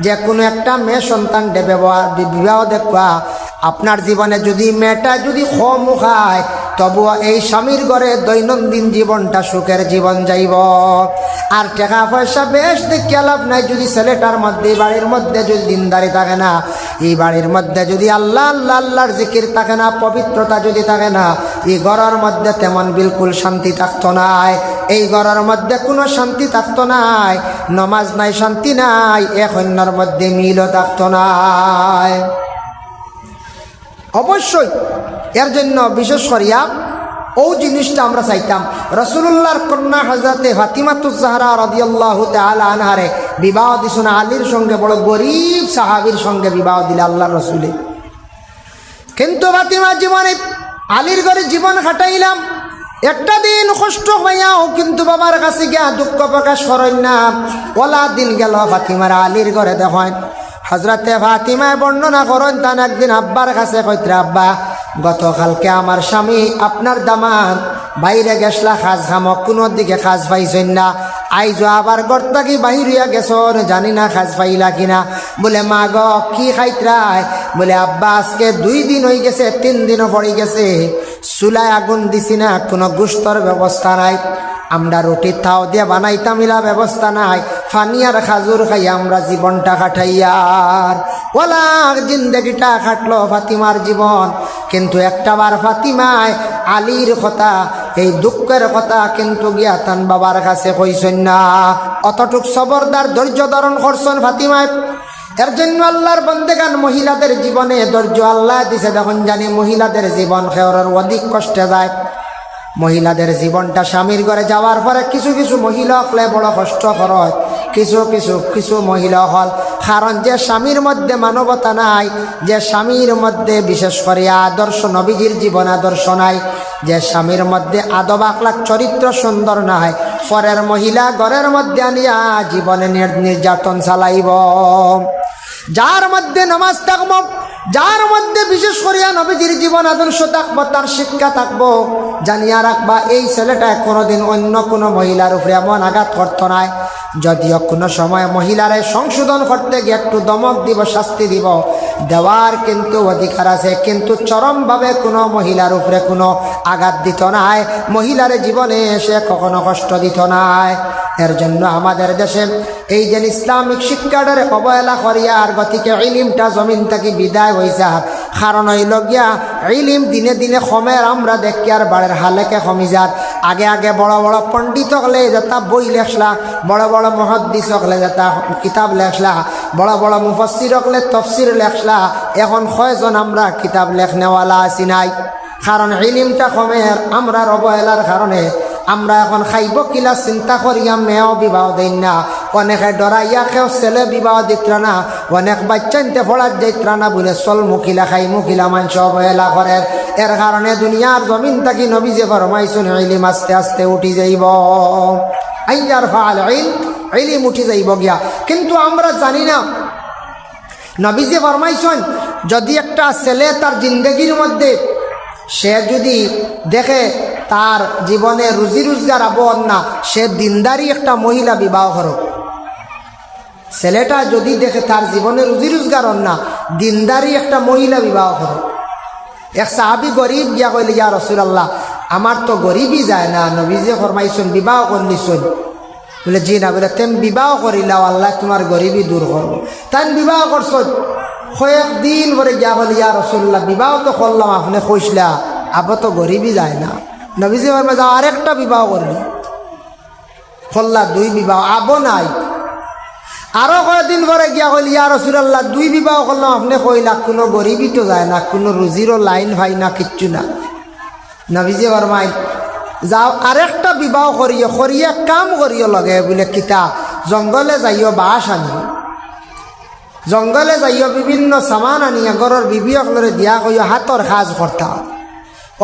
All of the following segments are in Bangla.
যে কোনো একটা মেয়ে সন্তান বিবাহ দেখা আপনার জীবনে যদি মেয়েটা যদি খমু খায় তবুও এই স্বামীর ঘরে দৈনন্দিন জীবনটা সুখের জীবন যাইব। আর টাকা পয়সা বেশ দেখে লাভ নাই যদি ছেলেটার মধ্যে বাড়ির মধ্যে যদি দিনদারি থাকে না, এই বাড়ির মধ্যে যদি আল্লাহ আল্লাহ আল্লাহর জিকির থাকে না, পবিত্রতা যদি থাকে না, এই ঘরের মধ্যে তেমন বিলকুল শান্তি থাকতো নাই। এই ঘরের মধ্যে কোনো শান্তি থাকতো নাই, নমাজ নাই, শান্তি নাই, এক অন্যর মধ্যে মিলও থাকতো নাই। অবশ্যই এর জন্য বিশেষ করিয়া ও জিনিসটা আমরা চাইতাম রাসূলুল্লাহর কন্যা হযরতে ফাতিমাতুজ জাহরা রাদিয়াল্লাহু তাআলা আনহারে বিবাহ দিছেন আলীর সঙ্গে, বড় গরিব সাহাবীর সঙ্গে বিবাহ দিলে আল্লাহর রাসূলে। কিন্তু ফাতিমা জীবনে আলীর ঘরে জীবন কাটাইলাম, একটা দিন কষ্ট হইয়াও কিন্তু বাবার কাছে গিয়া দুঃখ প্রকাশ করেন না। ওলা দিন গেল ফাতিমার আলীর ঘরে দেখেন হযরতে ফাতিমায় বর্ণনা করেন তান একদিন আব্বার কাছে কইত্রা, আব্বা গতকালকে আমার স্বামী আপনার দামান বাইরে গেছলা খাজ খামক, কোনো দিকে খাজ পাইছেন না, আইজ আবার ঘর থাকি বাহিরিয়া গেছ, জানি না খাজ পাইলা কিনা। বলে মা গ কি খাইত্রায়? বলে আব্বা আজকে 2 দিন হয়ে গেছে, 3 দিনও পড়ে গেছে, চুলায় আগুন দিছি না, কোনো গুস্তর ব্যবস্থা নাই, আমরা রুটি তাও দিয়ে বানাইতাম ইলা ব্যবস্থা নাই, ফানি আর খাজুর খাই আমরা জীবনটা কাটাইয়ার। ওলা জিন্দগিটা কাটলো ফাতিমার জীবন। কিন্তু একটাবার ফাতিমায় আলীর কথা, এই দুঃখের কথা কিন্তু গিয়া তান বাবার কাছে কইছেন না। অতটুক সবরদার ধৈর্য ধারণ করছেন ফাতিমায়। এর জন্য আল্লাহর বন্দেগান মহিলাদের জীবনে ধৈর্য আল্লাহ দিছে। দেখুন জানি মহিলাদের জীবন খেওয়ার অধিক কষ্টে যায়। মহিলাদের জীবনটা স্বামীর ঘরে যাওয়ার পরে কিছু কিছু মহিলা হলে বড় কষ্ট হয়, কিছু মহিলা হল কারণ যে স্বামীর মধ্যে মানবতা নাই, যে স্বামীর মধ্যে বিশেষ করে আদর্শ নবীজির জীবন আদর্শ নাই, যে স্বামীর মধ্যে আদব আখলাক চরিত্র সুন্দর নাই, পরের মহিলা ঘরের মধ্যে আনিয়া জীবনে নির্যাতন চালাইব। যার মধ্যে নামাজ থাকবো, যার মধ্যে বিশেষ করিয়া নবীজির জীবন আদর্শ থাকবো, তার শিক্ষা থাকবো, জানিয়া রাখবা এই ছেলেটা কোনোদিন অন্য কোনো মহিলার উপরে এমন আঘাত করতো নাই। যদিও কোনো সময় মহিলারে সংশোধন করতে গিয়ে একটু দমক দিব, শাস্তি দিব, দেওয়ার কিন্তু অধিকার আছে, কিন্তু চরমভাবে কোনো মহিলার উপরে কোনো আঘাত দিত নাই, মহিলার জীবনে এসে কখনো কষ্ট দিত নাই। এর জন্য আমাদের দেশে এই যে ইসলামিক শিক্ষাটারে অবহেলা করিয়া আর গতিকে ইলিমটা জমিন থেকে বিদায় হয়েছে। কারণ হইল গিয়া ইলিম দিনে দিনে কমের, আমরা দেখি আর বাড়ির হালেকে কমি যার। আগে আগে বড় বড় পণ্ডিত হলে যেটা বই লেখলা, বড় বড় মুহাদ্দিস হলে যেটা কিতাব লেখলা, বড় বড় মুফাসসির হলে তফসির লেখলা। এখন কয়জন আমরা কিতাব লেখনেওয়ালা আছি নাই? কারণ ইলিমটা কমের, আমরা অবহেলার কারণে আমরা এখন খাইব কিলা চিন্তা করিয়া মেয়েও বিবাহ দেন না, অনেকে ডরাইয়া কেউ ছেলে বিবাহ দিত্রা না, অনেক বাচ্চাইতে পড়ার যাইত্রা না বলে চল মুখিলা খাই মুখিলা মানুষ অবহেলা করে। এর কারণে দুনিয়ার জমিন থাকি নবী যে ফরমাইছেন ইলিম আস্তে আস্তে উঠি যাইব, আইয়ার ফাল ইলিম উঠি যাইব গিয়া। কিন্তু আমরা জানি না নবী যে ফরমাইছেন যদি একটা ছেলে তার জিন্দগির মধ্যে সে যদি দেখে তার জীবনে রুজি রোজগার আবহাওয়া না, সে দিনদারি একটা মহিলা বিবাহ করো। ছেলেটা যদি দেখে তার জীবনে রুজি রোজগার না, দিনদারি একটা মহিলা বিবাহ করো। এক সাহাবী গরিব গিয়া কইলে, ইয়া রাসূলুল্লাহ আমার তো গরিবই যায় না, নবীজি ফরমাইছেন বিবাহ করলিছেন। বলে জি না। বলে তেম বিবাহ করিলাও আল্লাহ তোমার গরিবই দূর করবো। তাই বিবাহ করছ। কয়েকদিন পরে গিয়া বলে, ইয়া রাসূলুল্লাহ বিবাহ তো করলাম, আপনি কইসলা আবার তো গরিবই যায় না। নবীজি ফরমাই যাও আরেকটা বিবাহ করলি, করলা 2 বিবাহ, আবো নাই। আরো কয়েকদিন পরে গিয়া কইল, ইয়া রাসূলুল্লাহ 2 বিবাহ করলাম, আপনি কইলা কোনো গরিবই তো যায় না, কোনো রুজিরও লাইন ভাই না, কিচ্ছু না। নবীজি ফরমাই যাও আরেকটা বিবাহ করিয়া কাম করিও লগে। বলে কিতা? জঙ্গলে যাইও বাঁশ আনিও, জঙ্গলে যাইও বিভিন্ন সামান আনিয়া ঘরের বিবিয়কলরে দিয়া কইও হাতর কাজ করতা,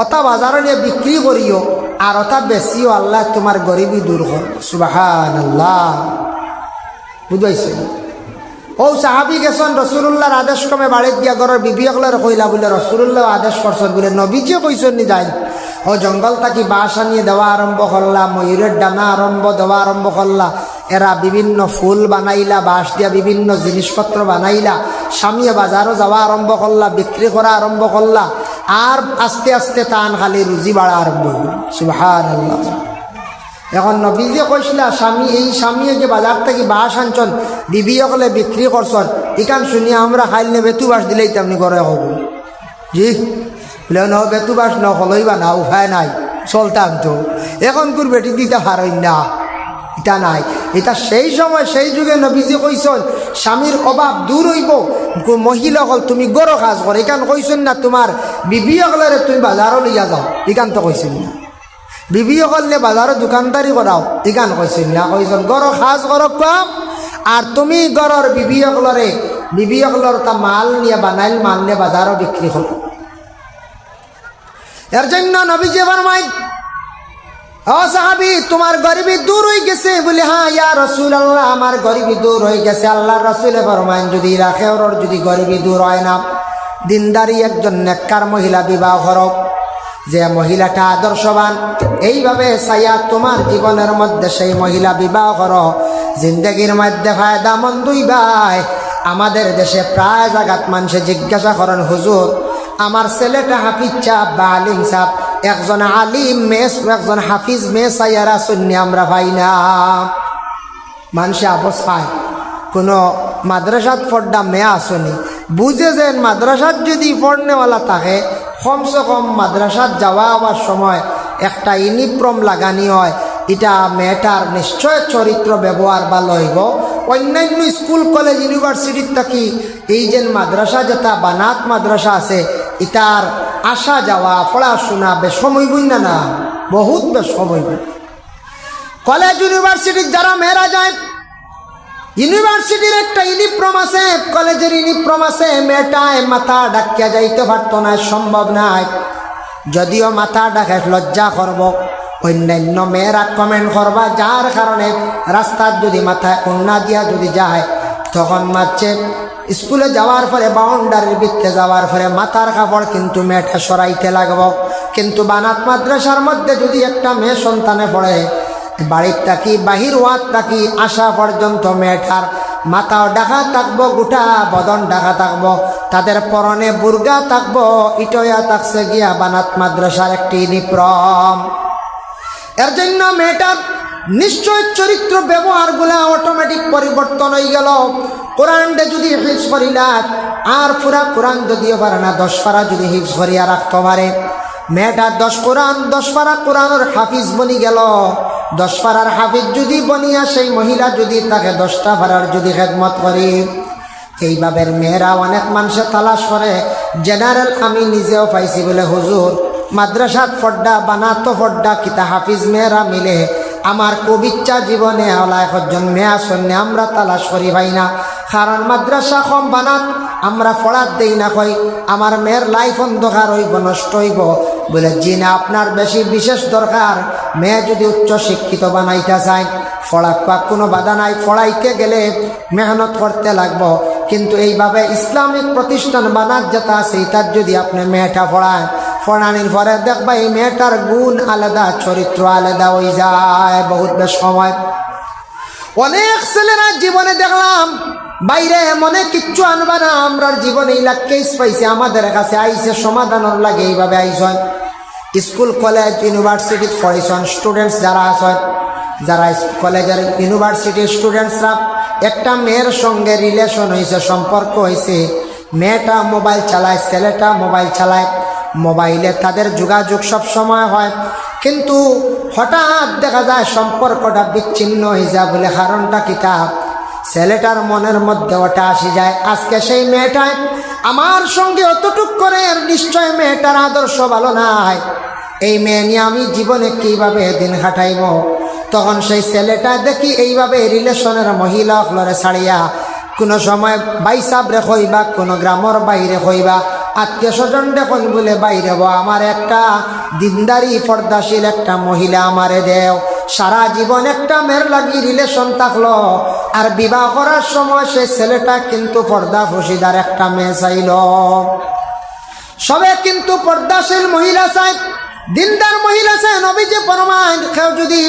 ওটা বাজারে নিয়ে বিক্রি করিও, আর ওটা বেশিও, আল্লাহ তোমার গরিবী দূর করব। সুবহানাল্লাহ। বুঝাইছে? ও সাহাবি গেছেন রাসূলুল্লাহর আদেশ ক্রমে বাড়িতে গিয়া ঘরের বিবিয়কলরে কইলা, বলে রাসূলুল্লাহ আদেশ করছেন, বলে নবীজিও কইছেন নি যাই। ও জঙ্গল থাকি বাঁশ আনিয়ে দেওয়া আরম্ভ করলা, ময়ূরের ডানা দেওয়া আরম্ভ করলা। এরা বিভিন্ন ফুল বানাইলা, বাঁশ দিয়া বিভিন্ন জিনিসপত্র বানাইলা, স্বামীয়ে বাজারও যাওয়া আরম্ভ করলা, বিক্রি করা আরম্ভ করলা, আর আস্তে আস্তে তান খালি রুজি বাড়া আরম্ভ হইল। সুবহানাল্লাহ। এখন নবীজি কইসলা স্বামী, এই স্বামী যে বাজার থেকে বাঁশ আনছন বিবি সকলে বিক্রি করছন, ইকান শুনিয়া আমরা খাইলে বেতু বাঁশ দিলেই তেমনি করে হব। জি বলে ন বেতু বাঁশ ন হলইবা না, উপায় নাই, চলতাম তো। এখন তোর বেটি দিতে পারই না, এটা নাই। এটা সেই সময় সেই যুগে নবীজি কইসন স্বামীর অভাব দূর হইব, মহিলা হল তুমি গরো কাজ করো। এখান কইসন না তোমার বিবি সকলের তুমি বাজারও লইয়া যাও, এখান তো কইসন না। বিবি সকলে বাজারও দোকানদারি করাও, এখান কইসন না। কইসন গরো কাজ করো কম, আর তুমি গরর বিবি সকলের তা মাল নিয়ে বানাইল মাল নিয়ে বাজারও বিক্রি করো। এর জন্য নবীজি ফরমাই, ও সাহাবী তোমার গরিবী দূর হয়ে গেছে? বলে হ্যাঁ ইয়া রাসূলুল্লাহ, আমার গরিবী দূর হয়ে গেছে। আল্লাহর রাসূল ফরমায়েন যদি রাখে ওর যদি গরিবী দূর হয় না, দিনদারি একজন নেককার মহিলা বিবাহ করো, যে মহিলাটা আদর্শবান, এইভাবে চাইয়া তোমার জীবনের মধ্যে সেই মহিলা বিবাহ করো, জিন্দগির মধ্যে ফায়দা মন্দ হইবাই। আমাদের দেশে প্রায় জায়গাত মানুষে জিজ্ঞাসা করেন, হুজুর আমার ছেলেটা হাফিজ সাহেব বা আলিম সাহেব, একজন আলিম মেয়ে একজন হাফিজ মেয়ে সাইয়ারা শুনি আমরা পাই না। মানুষে আবস পায় কোনো মাদ্রাসাত পড়া মেয়ে আসনি, বুঝে যেন মাদ্রাসাত যদি পড়নেওয়ালা থাকে কমসে কম মাদ্রাসাত যাওয়া আবার সময় একটা ইউনিফর্ম লাগানি হয়, এটা মেয়েটার নিশ্চয় চরিত্র ব্যবহার ভালো হইব। অন্যান্য স্কুল কলেজ ইউনিভার্সিটির থাকি এই যে মাদ্রাসা যেটা বানাত মাদ্রাসা আছে, এটার আসা যাওয়া পড়াশোনা বেশম হইব না, না বহুত বেশম হইব। কলেজ ইউনিভার্সিটির যারা মেয়েরা যায়, ইউনিভার্সিটির একটা ইউনিফর্ম আছে, কলেজের ইউনিফর্ম আছে, মেয়েটায় মাথা ডাকিয়া যাইতে পারতো না, সম্ভব নাই। যদিও মাথা ডাকে লজ্জা করব, অন্যান্য মেয়েরা কমেন্ট করবা, যার কারণে রাস্তার যদি মাথায় কন্যা দিয়া যদি যায়, তখন মারছে স্কুলে যাওয়ার পরে বাউন্ডারির ভিতরে যাওয়ার পরে মাথার কাপড় কিন্তু মেয়েটা সরাইতে লাগব। কিন্তু বানাত মাদ্রাসার মধ্যে যদি একটা মেয়ে সন্তানে পড়ে, বাড়ির থাকি বাহির ওয়াত থাকি আসা পর্যন্ত মেয়েটার মাথাও ঢাকা থাকবো, গোটা বদন ঢাকা থাকবো, তাদের পরনে বুর্গা থাকবো, ইটয়া থাকছে গিয়া বানাত মাদ্রাসার একটি ইউনিফর্ম। এর জন্য মেয়েটার নিশ্চয় চরিত্র ব্যবহারগুলা অটোমেটিক পরিবর্তন হয়ে গেল। কোরআনটা যদি হিফজ করিলা, আর পুরা কোরআন যদিও পারে না, 10 পারা যদি হিফজ করিয়া রাখতে পারে, মেয়েটা 10 পারা কোরআনের হাফিজ বনি গেল। 10 পারার হাফিজ যদি বনিয়া সেই মহিলা যদি তাকে 10টা পারার যদি খেদমত করি, এইভাবে মেয়েরা অনেক মানুষে তালাশ করে। জেনারেল আমি নিজেও পাইছি বলে, হুজুর মাদ্রাসাত ফড্ডা বানাতো ফড্ডা কিতা হাফিজ মেয়েরা মিলে আমার খুব ইচ্ছা জীবনে হলা একজন মেয়া শূন্য আমরা তালাশ করি ভাই না। কারণ মাদ্রাসা কম বানাত আমরা পড়াত দেই না, কই আমার মেয়ের লাইফ অন্ধকার হইব, নষ্ট হইব। বলে জি না, আপনার বেশি বিশেষ দরকার। মেয়ে যদি উচ্চ শিক্ষিত বানাইতে চায়, পড়া কোনো বাধা নাই, পড়াইতে গেলে মেহনত করতে লাগবো। কিন্তু এইভাবে ইসলামিক প্রতিষ্ঠান বানাত যেটা আছে, তার যদি আপনি মেয়েটা পড়ায়, পড়ানির পরে দেখবা এই মেয়েটার গুণ আলাদা, চরিত্র আলাদা হয়ে যায়। বহুত বেশ সময় অনেক ছেলেরা জীবনে দেখলাম বাইরে মনে কিচ্ছু আনবা না, আমরা জীবনে এই কেস পাইছে, আমাদের কাছে আইসে সমাধানের লাগে। এইভাবে আইসন স্কুল কলেজ ইউনিভার্সিটি পড়াইছেন স্টুডেন্টস যারা আছেন, যারা কলেজের ইউনিভার্সিটির স্টুডেন্টসরা একটা মেয়ের সঙ্গে রিলেশন হয়েছে, সম্পর্ক হয়েছে। মেয়েটা মোবাইল চালায়, ছেলেটা মোবাইল চালায়, মোবাইলে তাদের যোগাযোগ সব সময় হয়, কিন্তু হঠাৎ দেখা যায় সম্পর্কটা বিচ্ছিন্ন হয়ে যায়। বলে কারণটা কিতা? ছেলেটার মনের মধ্যে ওটা আসি যায়, আজকে সেই মেয়েটাই আমার সঙ্গে অতটুক করে, নিশ্চয় মেয়েটার আদর্শ ভালো নাই, এই মেয়ে নিয়ে আমি জীবনে কিভাবে দিন কাটাইব। তখন সেই ছেলেটা দেখি এইভাবে রিলেশনের মহিলা হলরে ছাড়িয়া কোনো সময় বাইসাবরে কইবা, কোনো গ্রামের বাইরে কইবা, আত্মীয় স্বজন দেখুন বলে বাইরে, আমার একটা দিনদারি পর্দাশীল একটা মহিলা আমারে দেও। সারা জীবন একটা মেয়ের লাগি রিলেশন থাকলো, আর বিবাহ করার সময় সেই ছেলেটা কিন্তু পর্দা ফসিদার একটা মেয়ে চাইল। সবে কিন্তু পর্দাশীল মহিলা চাই, দিনদার মহিলা আছে নবীজি ফরমান কেউ যদি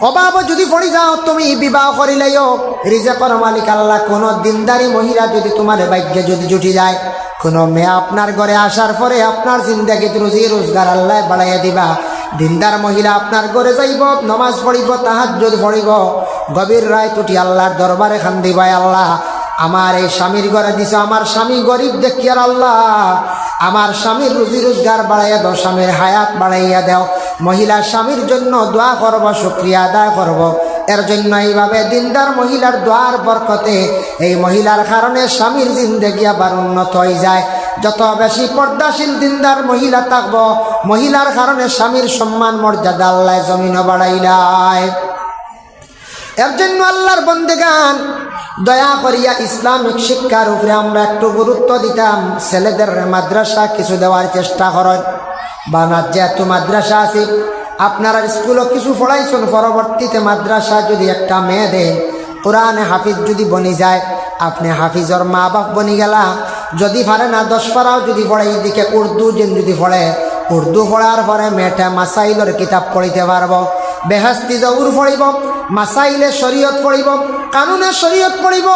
অভাব যদি পড়ি যাও তুমি বিবাহ করিলেও রিজেকের মালিক আল্লাহ কোনো দিনদারি মহিলা যদি তোমার ভাগ্যে যদি জুটি যায় কোনো মেয়ে আপনার ঘরে আসার পরে আপনার জিন্দেগিতে রুজি রোজগার আল্লাহ বাড়াইয়া দিবা। দিনদার মহিলা আপনার ঘরে যাইব, নমাজ পড়িব, তাহাজ্জুদ পড়িব, গভীর রাত উঠি আল্লাহর দরবারে কান্দিবাই, আল্লাহ আমার এই স্বামীর ঘরে দিছ, আমার স্বামী গরিব দেখিয়ার আল্লাহ আমার স্বামীর রুজি রোজগার বাড়াইয়া দাও, স্বামীর হায়াত বাড়াইয়া দাও। মহিলা স্বামীর জন্য দোয়া করব, শুকরিয়া আদায় করব। এর জন্য এইভাবে দিনদার মহিলার দোয়ার বরকতে এই মহিলার কারণে স্বামীর জিন্দেগি আবার উন্নত হয়ে যায়। যত বেশি পর্দাশীল দিনদার মহিলা থাকবো, মহিলার কারণে স্বামীর সম্মান মর্যাদা আল্লাহ জমিন বাড়াইলায়। এর জন্য আল্লাহর বন্দেগান দয়া করিয়া ইসলামিক শিক্ষার উপরে আমরা একটু গুরুত্ব দিতাম। ছেলেদের মাদ্রাসা কিছু দেওয়ার চেষ্টা করেন, বানার যেহেতু মাদ্রাসা আছে আপনারা স্কুলও কিছু পড়াইছেন, পরবর্তীতে মাদ্রাসা যদি একটা মেয়ে দেন কোরআনে হাফিজ যদি বনি যায়, আপনি হাফিজর মা বাপ বনি গেলা। যদি পারে না 10 পারাও যদি পড়ে, এইদিকে উর্দু যদি পড়ে, উর্দু পড়ার পরে মেয়েটা মাসাইলের কিতাব পড়িতে পারব, বেহেস্তি জৌর পড়িব, মাসাইলে শরীয়ত পড়িব, কানুনে শরীয়ত পড়িব,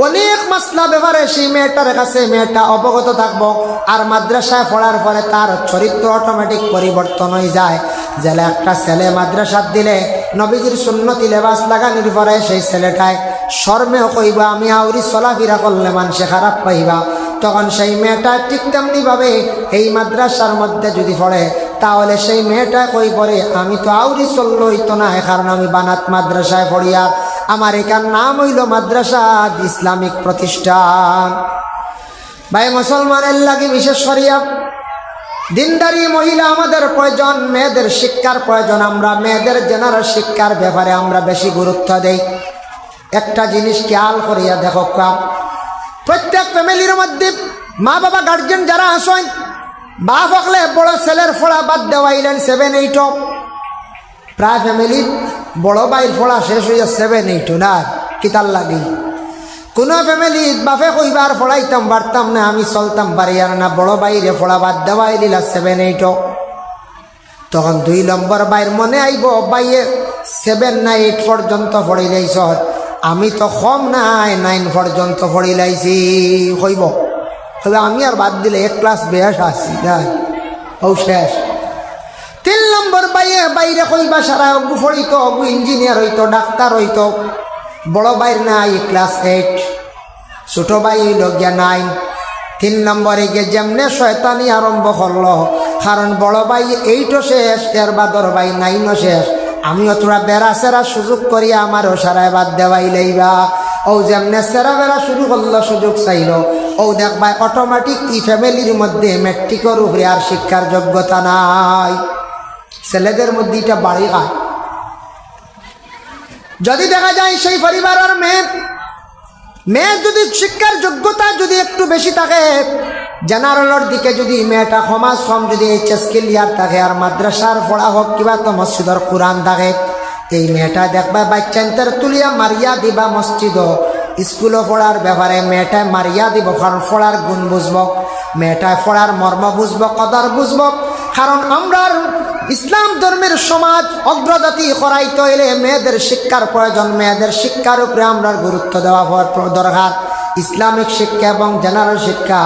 অনেক মাসলা ব্যাপারে সেই মেয়েটার কাছে মেয়েটা অবগত থাকবো। আর মাদ্রাসায় পড়ার পরে তার চরিত্র অটোমেটিক পরিবর্তন হয়ে যায়। জেলে একটা ছেলে মাদ্রাসাত দিলে নবীজির সুন্নতি লেবাস লাগানির পরে সেই ছেলেটায় শর্মেও কইবা আমি আউরি চলাফেরা করলে মানুষে খারাপ পাইবা, তখন সেই মেয়েটা ঠিক তেমনিভাবে এই মাদ্রাসার মধ্যে যদি পড়ে তাহলে সেই মেয়েটা কই পড়ে আমি তো আউরি চললই তো না, কারণ আমি বানাত মাদ্রাসায় পড়িয়া আমার এখান নাম হইল মাদ্রাসা ইসলামিক প্রতিষ্ঠান। ভাই মুসলমানের লাগে বিশেষ করিয়া দিনদারি মহিলা আমাদের প্রয়োজন, মেয়েদের শিক্ষার প্রয়োজন। আমরা মেয়েদের জেনারেল শিক্ষার ব্যাপারে আমরা বেশি গুরুত্ব দেই। একটা জিনিস খেয়াল করিয়া দেখো, প্রত্যেক ফ্যামিলির মধ্যে মা বাবা গার্জেন যারা আসেন, বাপ হকলে বড় ছেলের ফোড়া বাদ দেওয়াইলেন 7, 8, প্রায় ফ্যামিলির বড় ভাইয়ের ফোড়া শেষ হইয়া 7, 8 না কিতার লাগি। কোনো ফ্যামিলি বাপে কইবার ফোড়াইতাম পারতাম না, আমি চলতাম পারি আর না, বড় বাইরে ফোড়া বাদ দেওয়াই দিলা 7, 8। তখন 2 নম্বর বাইর মনে আইব বাইয়ে 7 না 8 পর্যন্ত পড়ি লাইছ, আমি তো কম নাই 9 পর্যন্ত পড়ি লাইছি কইব। তবে আমি আর বাদ দিলে 1 ক্লাস বেশ আসি না, ও শেষ। 3 নম্বর বাইয়ে বাইরে কইবা সারা অগু পড়িত, অগু ইঞ্জিনিয়ার হইতো, ডাক্তার হইতো। বড় ভাইয়ের নাই ক্লাস 8, ছোট ভাই হইল গিয়া 9। 3 নম্বরে গিয়ে যেমনে শয়তানি আরম্ভ করলো, কারণ বড় ভাই 8ও শেষ, এর বাদর ভাই 9ও শেষ। আমিও তোরা বেড়া সেরা সুযোগ করিয়া আমারও সারায় বাদ দেওয়াই লইবা। ও যেমনে সেরা বেড়া শুরু করলো, সুযোগ চাইল, ও দেখবা অটোমেটিক এই ফ্যামিলির মধ্যে মেট্রিকের উপরে আর শিক্ষার যোগ্যতা নাই। ছেলেদের মধ্যে এটা বাড়ি হয়। যদি দেখা যায় সেই পরিবারের মেয়ে যদি শিক্ষার যোগ্যতা যদি একটু বেশি থাকে, জেনারেলের দিকে যদি মেয়েটা সমাজ কম যদি HS ক্লিয়ার থাকে আর মাদ্রাসার পড়া হোক কিবা তো মসজিদের কোরআন থাকে, এই মেয়েটা দেখবা বাচ্চান্তের তুলিয়া মারিয়া দিবা মসজিদ স্কুলও পড়ার ব্যাপারে মেয়েটায় মারিয়া দিব, কারণ পড়ার গুণ বুঝবো, মেয়েটায় পড়ার মর্ম বুঝবো, কদর বুঝবো। কারণ আমরা ইসলাম ধর্মের সমাজ অগ্রগতি করাইতে হইলে মেয়েদের শিক্ষার প্রয়োজন। মেয়েদের শিক্ষার উপরে আমরা গুরুত্ব দেওয়া দরকার, ইসলামিক শিক্ষা এবং জেনারেল শিক্ষা।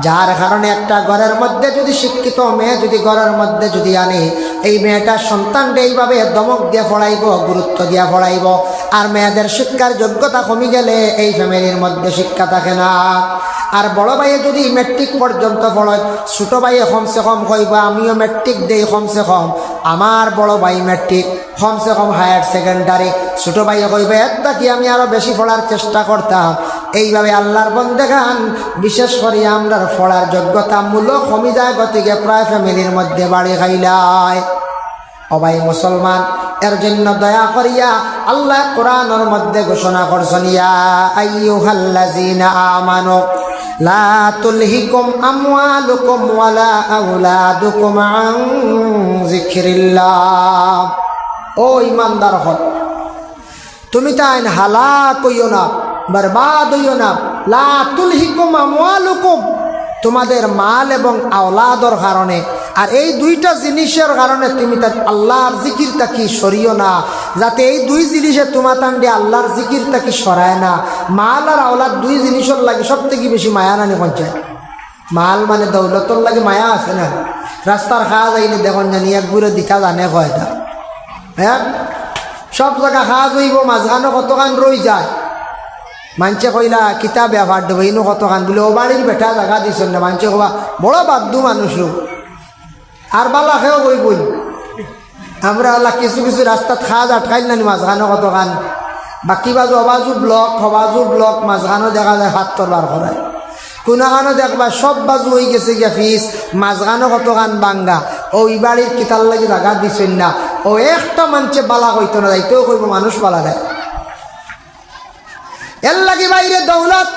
যার কারণে একটা ঘরের মধ্যে যদি শিক্ষিত মেয়ে যদি ঘরের মধ্যে যদি আনে, এই মেয়েটার সন্তানটা এইভাবে দমক দিয়ে পড়াইব, গুরুত্ব দিয়ে পড়াইব। আর মেয়েদের শিক্ষার যোগ্যতা কমে গেলে এই ফ্যামিলির মধ্যে শিক্ষা থাকে না। আর বড় ভাইয়ে যদি মেট্রিক পর্যন্ত পড়ায়, ছোটো ভাইয়ে কমসে কম কইব আমিও মেট্রিক দেই, কমসে কম আমার বড় ভাই মেট্রিক, কমসে কম হায়ার সেকেন্ডারি। ছোটো ভাইয়ে কইবে একটা কি আমি আরও বেশি পড়ার চেষ্টা করতাম। এইভাবে আল্লাহর বন্দেগান বিশেষ করে আমরা পড়ার যোগ্যতা মূল্য কমে যায়, গতিকে প্রায় ফ্যামিলির মধ্যে বাড়ি খাইলায়। ও ভাই মুসলমান, এর জন্য দয়া করিয়া আল্লাহ কোরআনের মধ্যে ঘোষণা করছেন, ইয়া আইয়ুহাল্লাযীনা আমানু লা তুলহিকুম আমওয়ালুকুম ওয়ালা আওলাদুকুম আন যিকরিল্লাহ। ও ঈমানদার হল, তুমি তাই হালাক হইও না, বরবাদ হইও না। লা তুলহিকুম আমওয়ালুকুম, তোমাদের মাল এবং আওলাদর কারণে আর এই দুইটা জিনিসের কারণে তুমি তার আল্লাহর জিকির তাকি সরিও না, যাতে এই দুই জিনিসে তোমার তান্ডে আল্লাহর জিকির তাকি সরায় না। মাল আর আওলাদ দুই জিনিসের লাগে সব থেকে বেশি মায়া নানি পঞ্চায়েত। মাল মানে দৌলতর লাগে মায়া আছে না। রাস্তার খাওয়া যাইলে দেখুন জানি এক বুড়ো দিকা জানে কয়টা, হ্যাঁ সব জায়গা খাওয়া যাইব, মাঝখানো কতখান রই যায়। মানছে কইলা কিতাব ব্যবহার দেবো ইনো কতখান বলে ও বাড়ির বেটা জায়গা দিচ্ছেন না, মানছে কবা বড় বাদ্যু মানুষও আর বালা খেয়েও বই বই। আমরা আল্লাহ কিছু কিছু রাস্তাত খাওয়া আটকাইল নানি মাঝখানো কতখান, বাকি বাজু অবাজু ব্লক মাঝখানো দেখা যায় হাত তরবার করায়। কোনখানো দেখবা সব বাজু হয়ে গেছে গিয়া ফিস, মাঝখানো কতখান বাঙ্গা। ওই বাড়ির কিতার লাগি জায়গা দিচ্ছেন না, ও একটা মানুষে বালা হইতো না, যাইতেও কইব মানুষ বালা দেয়। এর লাগি বাইরে দৌলত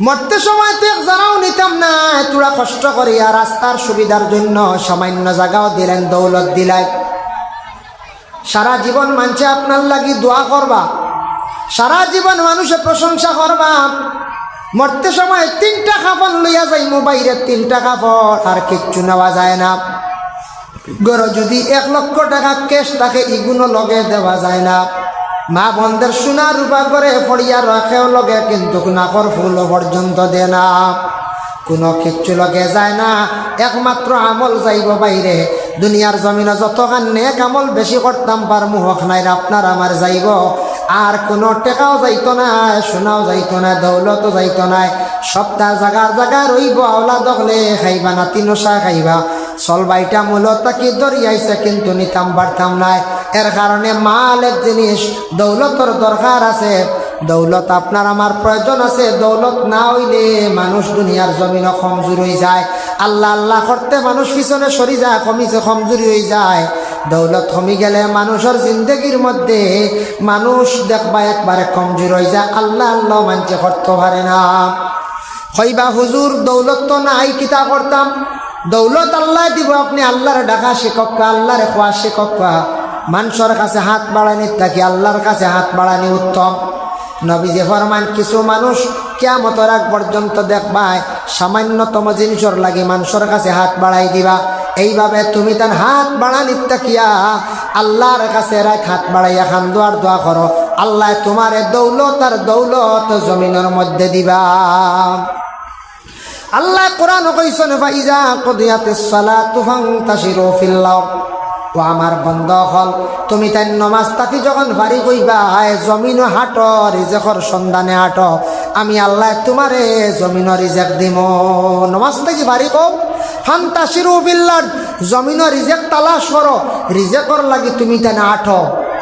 মরতে সময় তো এক জানাও নিতাম না, তোরা কষ্ট করি আর রাস্তার সুবিধার জন্য সামান্য জায়গাও দিলেন, দৌলত দিলাই। সারা জীবন মানছে আপনার লাগি দোয়া করবা, সারা জীবন মানুষের প্রশংসা করবা। মরতে সময় 3টা কাপড় লইয়া যাইমু বাইরে, 3টা কাপড় আর কিচ্ছু নেওয়া যায় না। গড় যদি 1 লক্ষ টাকা ক্যাশ থাকে ইগুনো লগে দেওয়া যায় না। মা বন্ধের সোনা রূপা করে ফড়িয়া রাখেও লগে, কিন্তু নাকর ফুল পর্যন্ত দে না, কোনো কিচ্ছু লগে যায় না। একমাত্র আমল যাইব বাইরে। দুনিয়ার জমিনে যতখান নেক আমল বেশি করতাম পারমু হক নাই আপনার আমার যাইব, আর কোনো টেকাও যাইতো না, সোনাও যাইতো না, দৌলতও যাইতো না। সপ্তাহ জাগার রইব, আওলা দখলে খাইবা না, 3 খাইবা। চলবাইটা মূলত কি দরিয়াইছে, কিন্তু নিতাম পারতাম নাই। এর কারণে মাল এক জিনিস, দৌলতর দরকার আছে, দৌলত আপনার আমার প্রয়োজন আছে। দৌলত না হইলে মানুষ দুনিয়ার জমিন কমজোর হয়ে যায়। আল্লাহ আল্লাহ করতে মানুষ পিছনে সরি যায়, কমজোরি হয়ে যায়। দৌলত কমি গেলে মানুষের জিন্দগির মধ্যে মানুষ দেখবা একবারে কমজোর হয়ে যায়, আল্লাহ আল্লাহ মানছে করতে পারে না। হইবা হুজুর দৌলত তো নাই, কিতা করতাম? দৌলত আল্লাহ দিব, আপনি আল্লাহর ডাকা শিক্ষক, আল্লাহরে খোয়া শিক্ষক। মানুষের কাছে হাত বাড়ানি থাকি আল্লাহর কাছে হাত বাড়ানি উত্তম। নবীজি ফরমান কিছু মানুষ কিয়ামতের আগ পর্যন্ত দেখবায় সামান্যতম জিনিসের লাগি মানুষের কাছে হাত বাড়াই দিবা। এইভাবে তুমি তার হাত বাড়ানি থাকিয়া আল্লাহর কাছে হাত বাড়াইয়া খান দোয়ার দোয়া করো, আল্লাহ তোমার দৌলত আর দৌলত জমিনের মধ্যে দিবা। আল্লাহ কোরআন কইছেন ফাইজা কুদিয়াতিস সালাতু ফান্তাশিরু ফিল আরদ। ও আমার বন্ধ হল, তুমি তাই নমাজ তাকি যখন ভারী কইবা জমিন হাট রিজেকর সন্ধানে হাট, আমি আল্লাহ তোমারে জমিন রিজেক দিব। নমাজ তাকি ভারী কও, ফান্তাশিরু ফিল আরদ, জমিন রিজেক তালাশ করো, রিজেকর লাগি তুমি তাই হাট।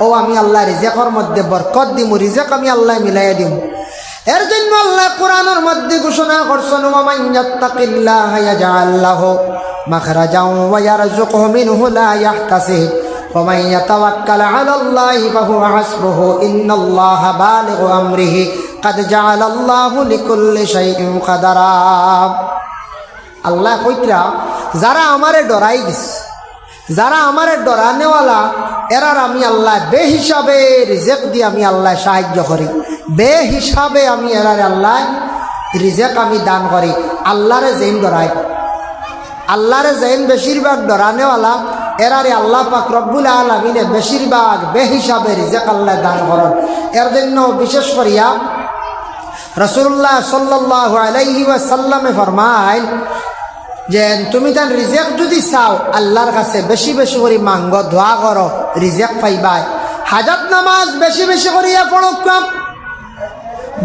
ও আমি আল্লাহ রিজেকর মধ্যে বরকত দিমু, রিজেক আমি আল্লাহ মিলাইয়া দিমু। এর জন্য আল্লাহ কোরআনের মধ্যে ঘোষণা করছেন ওয়া মান ইয়াত্তাকিল্লাহা ইয়াজআল লাহু মাখরাজাও ওয়া ইয়ারযুকহু মিনহু লা ইয়াহতাসিব ওয়া মান ইয়াতাওয়াক্কাল আলাল্লাহি ফাহুয়া হাসবুহু ইন্নাল্লাহা বালিগু আমরিহি কাদ জাআলাল্লাহু লিকুল্লি শাইইন কাদারা। আল্লাহ কইরা যারা আমারে ডরাই দিস, যারা আমারে ডরানেওয়ালা, এরার আমি আল্লাহ বেহিসাবে রিজেক দিয়ে আমি আল্লাহ সাহায্য করি, বেহিসাবে আমি এরার আল্লাহ রিজেক আমি দান করি। আল্লাহরে যেইন ডরাই, আল্লাহরে যেইন বেশিরভাগ ডরানেওয়ালা, এরারে আল্লাহ পাক রব্বুল আলামিনে বেশিরভাগ বেহিসাবে রিজেক আল্লাহ দান করেন। এর জন্য বিশেষ করিয়া রাসূলুল্লাহ সাল্লাল্লাহু আলাইহি ওয়াসাল্লামে ফরমায় যে তুমি তার রিজেক যদি চাও আল্লাহর কাছে বেশি বেশি করে মাঙ্গ, দোয়া করো, রিজেক পাইবাই। হাজত নামাজ বেশি বেশি করিয়া পড়ো,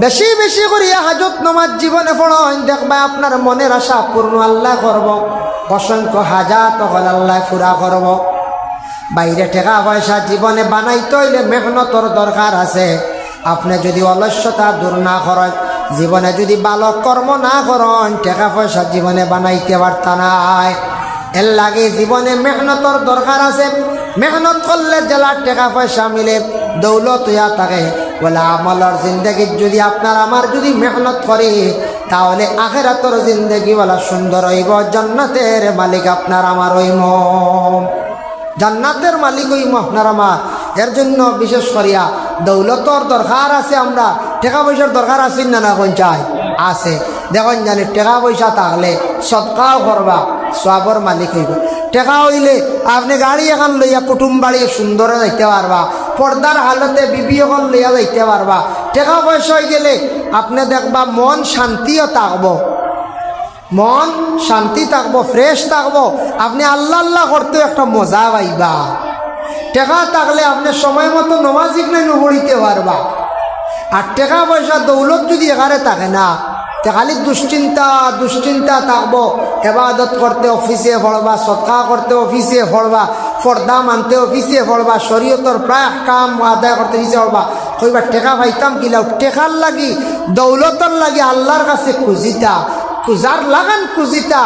বেশি বেশি করিয়া হাজত নামাজ জীবনে পড়ো, দেখবা আপনার মনের আশা পূর্ণ আল্লাহ করব, অসংখ্য হাজাত হল আল্লাহ পুরা করব। বাইরে টাকা পয়সা জীবনে বানাইতে হইলে মেহনতর দরকার আছে। আপনি যদি অলস্যতা দূর না করেন, জীবনে যদি ভালো কর্ম না করেন, টাকা পয়সা জীবনে বানাইতে পারতা নাই। এর লাগে জীবনে মেহনতর দরকার আছে। মেহনত করলে জেলা টাকা পয়সা মিলে, দৌলত হইয়া থাকে। বলে আমলের জিন্দগির যদি আপনার আমার যদি মেহনত করি, তাহলে আখিরাতের জিন্দগি বলা সুন্দর হইব, জান্নাতের মালিক আপনার আমার হইম, জান্নাতের মালিক হইম আপনার আমার। এর জন্য বিশেষ করিয়া দৌলতর দরকার আছে, আমরা টাকা পয়সার দরকার আছে না, না কোন চাই আছে। দেখুন জানি টাকা পয়সা থাকলে সদকাও করবা, সওয়াবর মালিক হইব। টেকা হইলে আপনি গাড়ি এখন লইয়া কুটুম বাড়ি সুন্দরে যাইতে পারবা, পর্দার হালতে বিবি এখন লইয়া যাইতে পারবা। টেকা পয়সা হয়ে গেলে আপনি দেখবা মন শান্তিও থাকবো, মন শান্তি থাকবো, ফ্রেশ থাকবো, আপনি আল্লাহ আল্লাহ করতেও একটা মজা পাইবা। টেকা থাকলে আপনি সময় মতো নমাজিক নাই নপড়িতে পারবা। আর টাকা পয়সা দৌলত যদি এখানে থাকে না, খালি দুশ্চিন্তা থাকবো। এবাদত করতে অফিসে পড়বা, সৎকা করতে অফিসে পড়বা, পর্দা মানতে অফিসে পড়বা, শরীয়তর প্রায় কাম আদায় করতে অফিসে পড়বা। কইবা টেকা পাইতাম কিলাও, টেকার লাগি দৌলতর লাগি আল্লাহর কাছে খুঁজিতা, খুঁজার লাগান খুঁজিতা,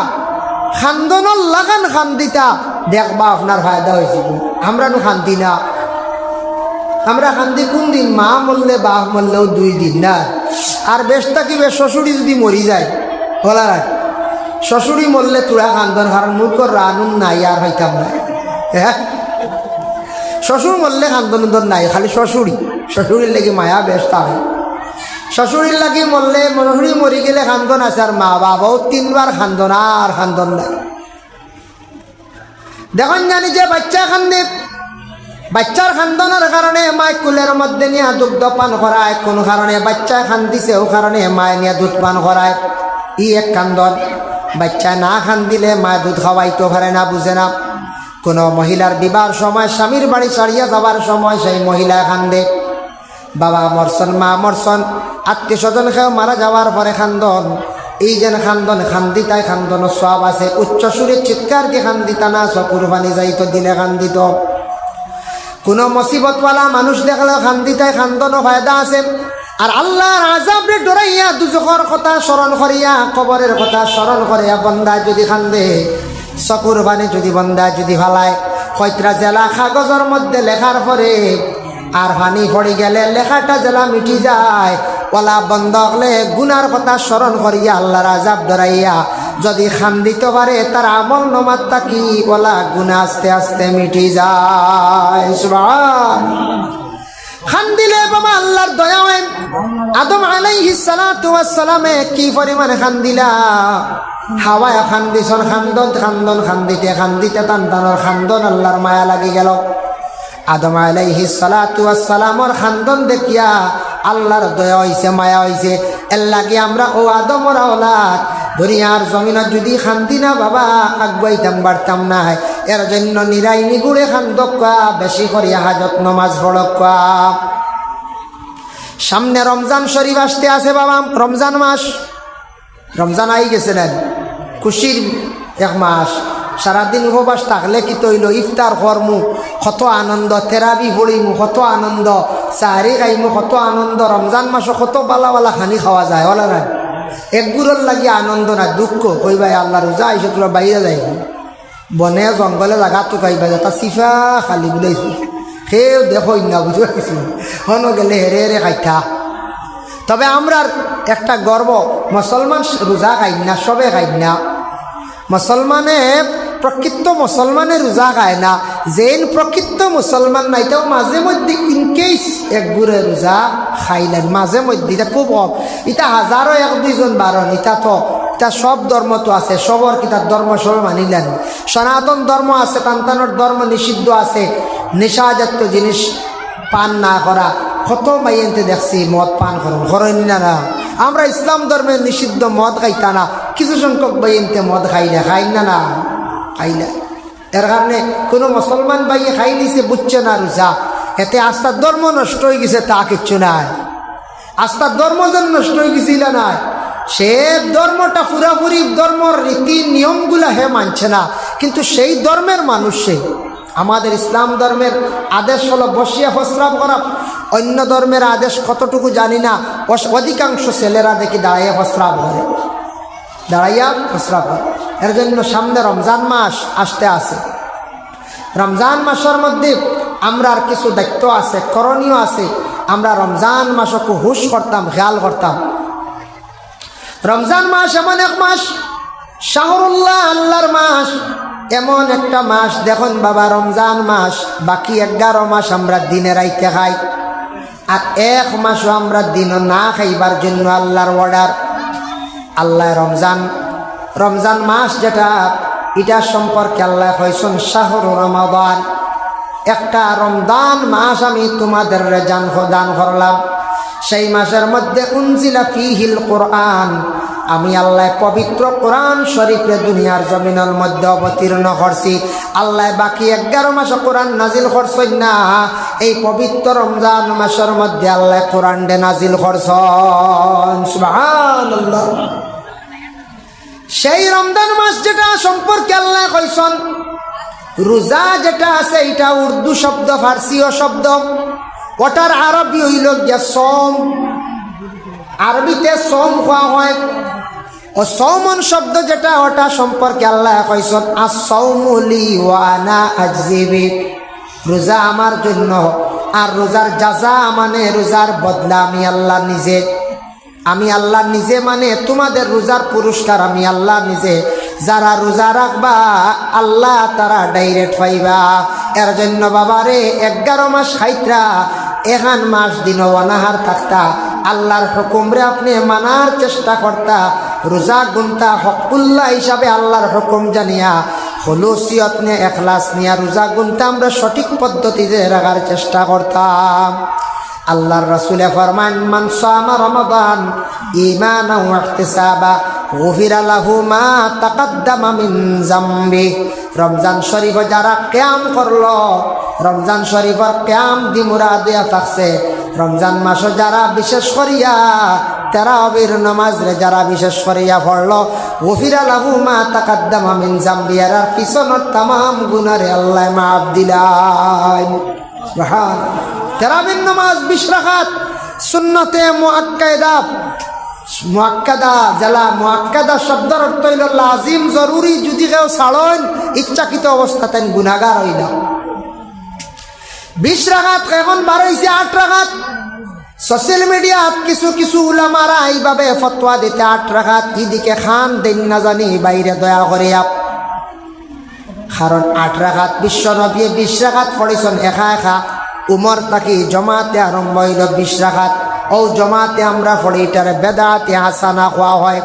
খান্দনর লাগান খান্দিতা, দেখবা আপনার ফায়দা হয়েছে। আমরা খান্দি না, আমরা খান্দি কোন দিন? মা মরলে বাপ মরলেও 2 দিন না। আর বেশ থাকিবে শ্বশুরি যদি মরি যায়, বলা রাখ শ্বশুরি মরলে তোরা খান্দন, কারণ মুখর রানুন নাই আর হইতাম না। হ্যাঁ, শ্বশুর মরলে খান্দন নাই, খালি শ্বশুরির লাগি মায়া বেশ থাকে। শ্বশুরির লাগি মরলে, শ্বশুরি মরি গেলে খান্দন আছে, আর মা বাবাও 3 বার খান্দন, আর খান্দন নাই। দেখুন জানি যে বাচ্চা খান্দে, বাচ্চার খান্দনের কারণে মায় কুলের মধ্যে নিয়ে দুগ্ধ পান করায়, কোন কারণে বাচ্চা খান্দিছে ও কারণে মায় নিয়ে দুধ পান করায়, এক কান্দন। বাচ্চা না খান্দিলে মায় দুধ খাওয়াইতে পারে না, বুঝে না। কোনো মহিলার বিবাহের সময়, স্বামীর বাড়ি ছাড়িয়া যাবার সময় সেই মহিলা খান্দে, বাবা মরসন মা মরসন, আত্মীয় স্বজন খেয়ে মারা যাওয়ার পরে খান্দন। এই যেন খান্দন খান্দিতায় খান্দন সব আছে। উচ্চ সুরে চিৎকার দিয়ে খান্দিতা না, চকুর পানি যাইতো দিলে খান্দিত। কোনো মুসিবতওয়ালা মানুষ দেখলেও খান্দিতায় খান্দনও ফায়দা আছে। আর আল্লাহর আযাবরে ডরাইয়া, দুজখর কথা স্মরণ করিয়া, কবরের কথা স্মরণ করিয়া বন্দা যদি খান্দে, চকুর পানি যদি বন্দা যদি ফালায়, কয়টা জেলা কাগজের মধ্যে লেখার পরে আর পানি পড়ে গেলে লেখাটা জেলা মিটি যায়। ওলা বন্ধ হলে গুনার কথা স্মরণ করিয়া আল্লাহর আযাব ডরাইয়া যদি খান্দিতে পারে, তার আমল নমাত্তা কি ওলা গুনাহ আস্তে আস্তে মিটি যায়। সুবহানাল্লাহ। খান্দিলে বাবা আল্লাহর দয়া হয়। আদম আলাইহিস সালাতু ওয়াস সালামে কি পরিমাণে খান্দিলা, হাওয়ায় খান্দিছন, খান্দন খান্দিতে টানটানোর খান্দন আল্লাহর মায়া লাগি গেল। আদম আলাইহিস সালাতু ওয়াস সালামর খান্দন দেখিয়া আল্লাহর দয়া হইছে, মায়া হইছে। এর লাগে আমরা ও আদমর আওলাদ দুনিয়ার জমিনত যদি খান্দি না বাবা, আগুয়াইতাম বাড়তাম না। এর জন্য নিরাই নিগুড়ে খান্দকা, বেশি করিয়া হাজত নমাজ পড়কা। সামনে রমজান শরীফ আসতে আছে বাবা, রমজান মাস, রমজান আই গেছে না, খুশির এক মাস। সারাদিন উপবাস থাকলে কি তৈল, ইফতার করমু কত আনন্দ, তেরাবি পড়িমু কত আনন্দ, সাহারি খাইমু কত আনন্দ। রমজান মাসে কত বালা খানি খাওয়া যায়, বলা না? একগুলোর লাগি আনন্দ না দুঃখ। কইবাই আল্লাহ রোজা আইসে তোরা বাইরে যাইব, বনে জঙ্গলে জায়গা তো খাইবা, তা সিফা খালি বুলাইছি, সেও দেখো না, বুঝতে পারছি হন গেলে হেরে হেরে খাইতা। তবে আমরার একটা গর্ব, মুসলমান রোজা খাই না, সবে খাই না। মুসলমানে প্রকৃত মুসলমানে রোজা খায় না, যেন প্রকৃত মুসলমান নাই তাও মাঝে মধ্যে ইনকেস এক গুড়ে রোজা খাইলেন, মাঝে মধ্যে। এটা খুব কম, এটা হাজারো 1-2 জন বারণ। এটা সব ধর্ম তো আছে, সবর কিতাব ধর্ম সব মানিলেন। সনাতন ধর্ম আছে, তান্তানোর ধর্ম নিষিদ্ধ আছে, নেশাজাতীয় জিনিস পান না করা। কত মাইয়েন্তে দেখছি মদ পান করেন না। আমরা ইসলাম ধর্মে নিষিদ্ধ মদ খাইতা না, কিছু সংখ্যক বাইয়েন্তে মদ খাইলে খাই না খাইলে। এর কারণে কোনো মুসলমান বাইয়ে খাই নিছে, বুঝছে না রোজা, এতে আস্থার ধর্ম নষ্ট হয়ে গেছে, তা কিচ্ছু নাই। আস্থার ধর্ম যেন নষ্ট হয়ে গেছিল না, সে ধর্মটা পুরাপুরি ধর্মর রীতি নিয়মগুলা হে মানছে না, কিন্তু সেই ধর্মের মানুষ সে। আমাদের ইসলাম ধর্মের আদেশ হলো বসিয়া প্রস্রাব করা। অন্য ধর্মের আদেশ কতটুকু জানি না, অধিকাংশ ছেলেরা দেখি দাঁড়াইয়া প্রস্রাব করে, দাঁড়াইয়া প্রস্রাব করে। এর জন্য সামনে রমজান মাস আসতে আছে। রমজান মাসের মধ্যে আমরা আর কিছু দায়িত্ব আছে, করণীয় আছে। আমরা রমজান মাসকে হুশ করতাম, খেয়াল করতাম। রমজান মাস এমন এক মাস, শাহরুল্লাহ, আল্লাহর মাস, এমন একটা মাস। দেখুন বাবা, রমজান মাস, বাকি 11 মাস আমরা দিনে রাইতে খাই, আর 1 মাসও আমরা দিনও না খাইবার জন্য আল্লাহর অর্ডার। আল্লাহ রমজান মাস যেটা এটা সম্পর্কে আল্লাহ কইছেন শাহরু রমাদান, একটা রমজান মাস আমি তোমাদের দান করলাম, সেই মাসের মধ্যে উনজিলা ফিহিল কোরআন, আমি আল্লাহ পবিত্র কোরআন শরীফে দুনিয়ার জমিনের মধ্যে অবতীর্ণ করছি। আল্লাহ বাকি 11 মাসে কোরআন নাজিল করছেন না, এই পবিত্র রমজান মাসের মধ্যে আল্লাহ কোরআন নাজিল করছেন। সুবহানাল্লাহ। সেই রমজান মাস যেটা সম্পর্কে আল্লাহ কইছেন, রোজা যেটা আছে এটা উর্দু শব্দ, ফার্সিও শব্দ, ওটার আরবি হইল গিয়া সম, আরবিতে সম হওয়া হয়। ও সৌমন শব্দ যেটা ওটা সম্পর্কে আল্লাহ কইছেন আস-সাওমু লি ওয়া আনা আজজি বি, রোজা আমার জন্য, আর রোজার জাযা মানে রোজার বদলা আমি আল্লাহ নিজে, আমি আল্লাহ নিজে মানে তোমাদের রোজার পুরস্কার আমি আল্লাহ নিজে। যারা রোজা রাখবা আল্লাহ তারা ডাইরেক্ট পাইবা। এর জন্য বাবারে 11 মাস খাইত্রা, 1 মাস দিন অনাহার থাকতা, আল্লাহর হুকুমরে আপনি মানার চেষ্টা করতা, রোজা গুনতা হকুল্লাহ হিসাবে আল্লাহর হুকুম জানিয়া খুলুসিয়ত নিয়ে এখলাস নিয়ে রোজা গুনতা আমরা সঠিক পদ্ধতিতে রাখার চেষ্টা করতাম। আল্লাহর রাসূল ফরমান মান সামা রমাদান ঈমানান ওয়া ইহতিসাবা গুফিরা লাহু মা তাকাদ্দামা মিন যামবি, রমজান শরীফ যারা কিয়াম করলো, রমজান শরীফের কিয়াম দি মুরাদ দিয়া থাকছে, রমজান মাস যারা বিশেষ করিয়া তারাবির নামাজ রে যারা বিশেষ করিয়া পড়লো, গুফিরা লাহু মা তাকাদ্দামা মিন যামবি, আর পিছনের तमाम গুনাহরে আল্লাহ মাফ দিলেন। সুবহানাল্লাহ। তারাবির নামাজ 20 রাকাত সুন্নতে মুআক্কাদা, মুআক্কাদা জালা মুআক্কাদা শব্দের অর্থ হইল লাজিম জরুরি, যদি কেউ ছাড়েন ইচ্ছাকৃত অবস্থাতে গুনাহগার হইল। 20 রাকাত এখন 12 8 রাকাত। সোশ্যাল মিডিয়াত কিছু কিছু উলামারা এইভাবে ফতোয়া দিতে 8 রাকাত এদিকে খান দেন না জানি বাইরে দয়া করে, কারণ 8 রাকাত বিশ্ব নবী 20 রাকাত পড়েছেন একা একা। উমর তাকে জমাতে আরম্ভ হইল 20 রাকাত, ও জমাতে আমরা পড়ি এটারে বেদাতে হাসানা হওয়া হয়।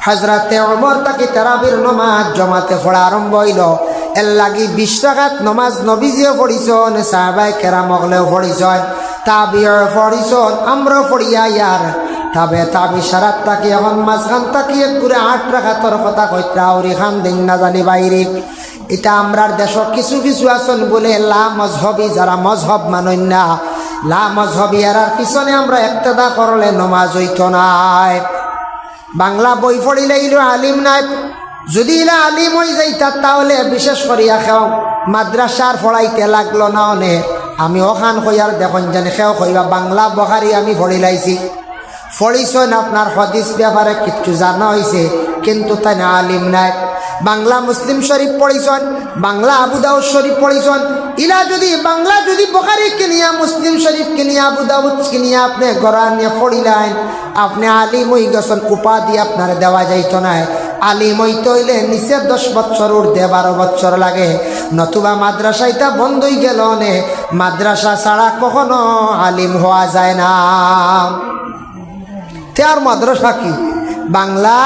হযরতে উমর তাকে তারাবির নামাজ জমাতে পড়া আরম্ভ হইল, এর লাগি 20 রাকাত নামাজ নবীজিও পড়িছেন, সাহাবায়ে কেরাম হলেও পড়িছেন, তাবিও পড়িছেন, আমরাও পড়িয়া ইয়ার তাবে সারাত তাকে এখন মাঝখান তাকে ঘুরে 8 রাকাতের কথা কইত্রা ওরি খান দিন না জানি বাইরে। এটা আমরার দেশ কিছু কিছু আছেন বলে লা মজহবি, যারা মজহব মানেন না, লা মজহবি আর পিছনে আমরা ইক্তেদা করলে নামাজ হইত নাই। বাংলা বই পড়িলে ইলো আলিম নাই, যদি ইলা আলিম হয়ে যাইতা তাহলে বিশেষ করিয়া খেও মাদ্রাসার পড়াইতে লাগলো না। অনেক আমি ওখান কইয়ার দেখুন জানি খেও কইবা বাংলা বখারি আমি পড়ি লাইছি, পড়িছেন আপনার হাদিস ব্যাপারে কিচ্ছু জানা হয়েছে, কিন্তু তাই না আলিম নাই। বাংলা মুসলিম শরীফ পড়িছেন, বাংলা আবু দাউদ শরীফ পড়িছেন, ইলা যদি বাংলা যদি বুখারী কিনিয়া মুসলিম শরীফ কিনিয়া আবু দাউদ কিনিয়া আপনি গড়া নিয়ে পড়িলেন, আপনি আলিম হয়ে গেছেন, উপাধি আপনার দেওয়া যাইত না। আলিম হইতে হইলে নিচে 10 বছর উর্ধে 12 বছর লাগে, নতুবা মাদ্রাসা এটা বন্ধ হয়ে গেল। মাদ্রাসা ছাড়া কখনো আলিম হওয়া যায় না। তার মাদ্রাসা কি বাংলা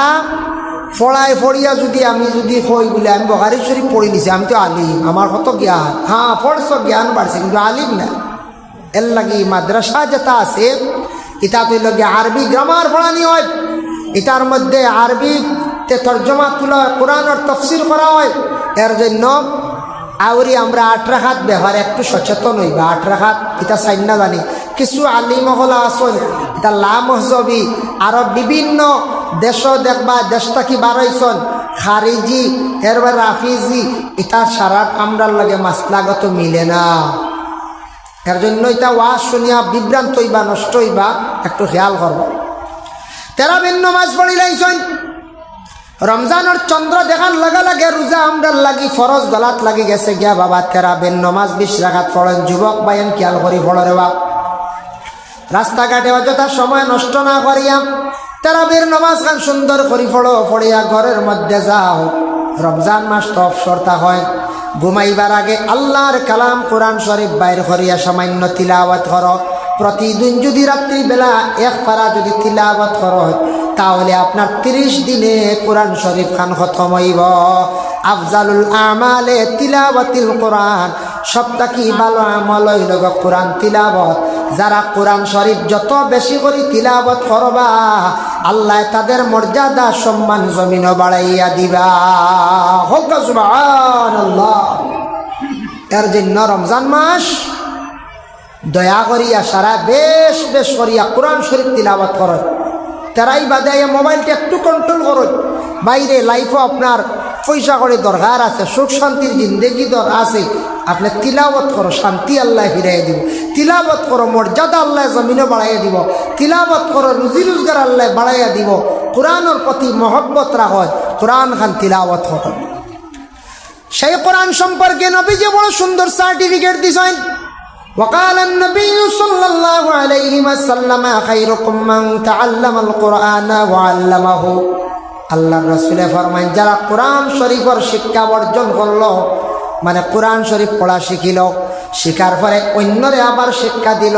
পড়ায় পড়িয়া যদি আমি যদি কই বলে আমি বুখারী শরীফ পড়ি নিছি, আমি তো আলিম, আমার কত জ্ঞান, হ্যাঁ পড়ছ জ্ঞান বাড়ছে, কিন্তু আলিম না। এর লাগি মাদ্রাসা যেটা আছে এটা তো লগে আরবি গ্রামার পড়ানি হয়, এটার মধ্যে আরবিতে তর্জমা তুলা হয়, কোরআনের তাফসীর করা হয়। এর জন্য আউরি আমরা 8 রাকাত ব্যবহার একটু সচেতন হইবা। 8 রাকাত এটা চাই না জানি, কিছু আলিম হলা আসন এটা লা মহজবি, আরব বিভিন্ন দেশ দেখবা দেশটা কি বারইছন খারিজি এরবার রাফিজি, এটা সারা আমরার লাগে মাসলাগত মিলে না। এর জন্য এটা ওয়াজ শুনিয়া বিভ্রান্ত হইবা, নষ্ট হইবা, একটু খেয়াল করবা। তারাবির নামাজ পড়ি লাইছেন, রমজানের চন্দ্র দেখান লাগা লাগে রোজা আমরার লাগি ফরজ গলাত লাগি গেছে গিয়া বাবা তারাবির নামাজ 20 রাকাত পড়েন। যুবক বাইন খেয়াল করি পড়ে রে বাপ, রাস্তাঘাটে অযথা সময় নষ্ট না করিয়া তারাবির নামাজ খান সুন্দর করি পড়ো, পড়িয়া ঘরের মধ্যে যাও। রমজান মাস তো অবসরতা হয়, ঘুমাইবার আগে আল্লাহর কালাম কোরআন শরীফ বাইর করিয়া সামান্য তিলাওয়াত করো। প্রতিদিন যদি রাত্রিবেলা 1 পারা যদি তিলাওয়াত করো তাহলে আপনার 30 দিনে কোরআন শরীফ খান খতম হইব। আফজালুল আমালে তিলাওয়াতিল কোরআন, সবথেকে ভালো আমল হইল কোরআন তিলাওয়াত। যারা কোরআন শরীফ যত বেশি করে তিলাওয়াত করবা, আল্লাহ তাদের মর্যাদা সম্মান জমিনও বাড়াইয়া দিবা। হোক সুবহানাল্লাহ। এর জন্য রমজান মাস দয়া করিয়া সারা বেশ বেশ করিয়া কোরআন শরীফ তিলাওয়াত করো। তারাই বাদে মোবাইলটা একটু কন্ট্রোল করো। বাইরে লাইফও আপনার পয়সা করে দরকার আছে, সুখ শান্তির জিন্দেগি আছে। আপনি তিলাওয়াত করো, শান্তি আল্লাহ ফিরাইয়া দিব। তিলাওয়াত করো, মর্যাদা আল্লাহ জমিনও বাড়াইয়া দিব। তিলাওয়াত করো, রুজি রোজগার আল্লাহ বাড়াইয়া দিব। কোরআনের প্রতি মহব্বত রাখো, কোরআন খান তিলাওয়াত করো। সেই কোরআন সম্পর্কে নবীজি বড় সুন্দর সার্টিফিকেট দিছেন। وقال النبي صلى الله عليه وسلم خيركم من تعلم القرآن وعلمه। আল্লাহর রাসূল ফরমান, যারা কোরআন শরীফের শিক্ষা অর্জন করলো, মানে কোরআন শরীফ পড়া শিখিল, শিখার পরে অন্যরে আবার শিক্ষা দিল,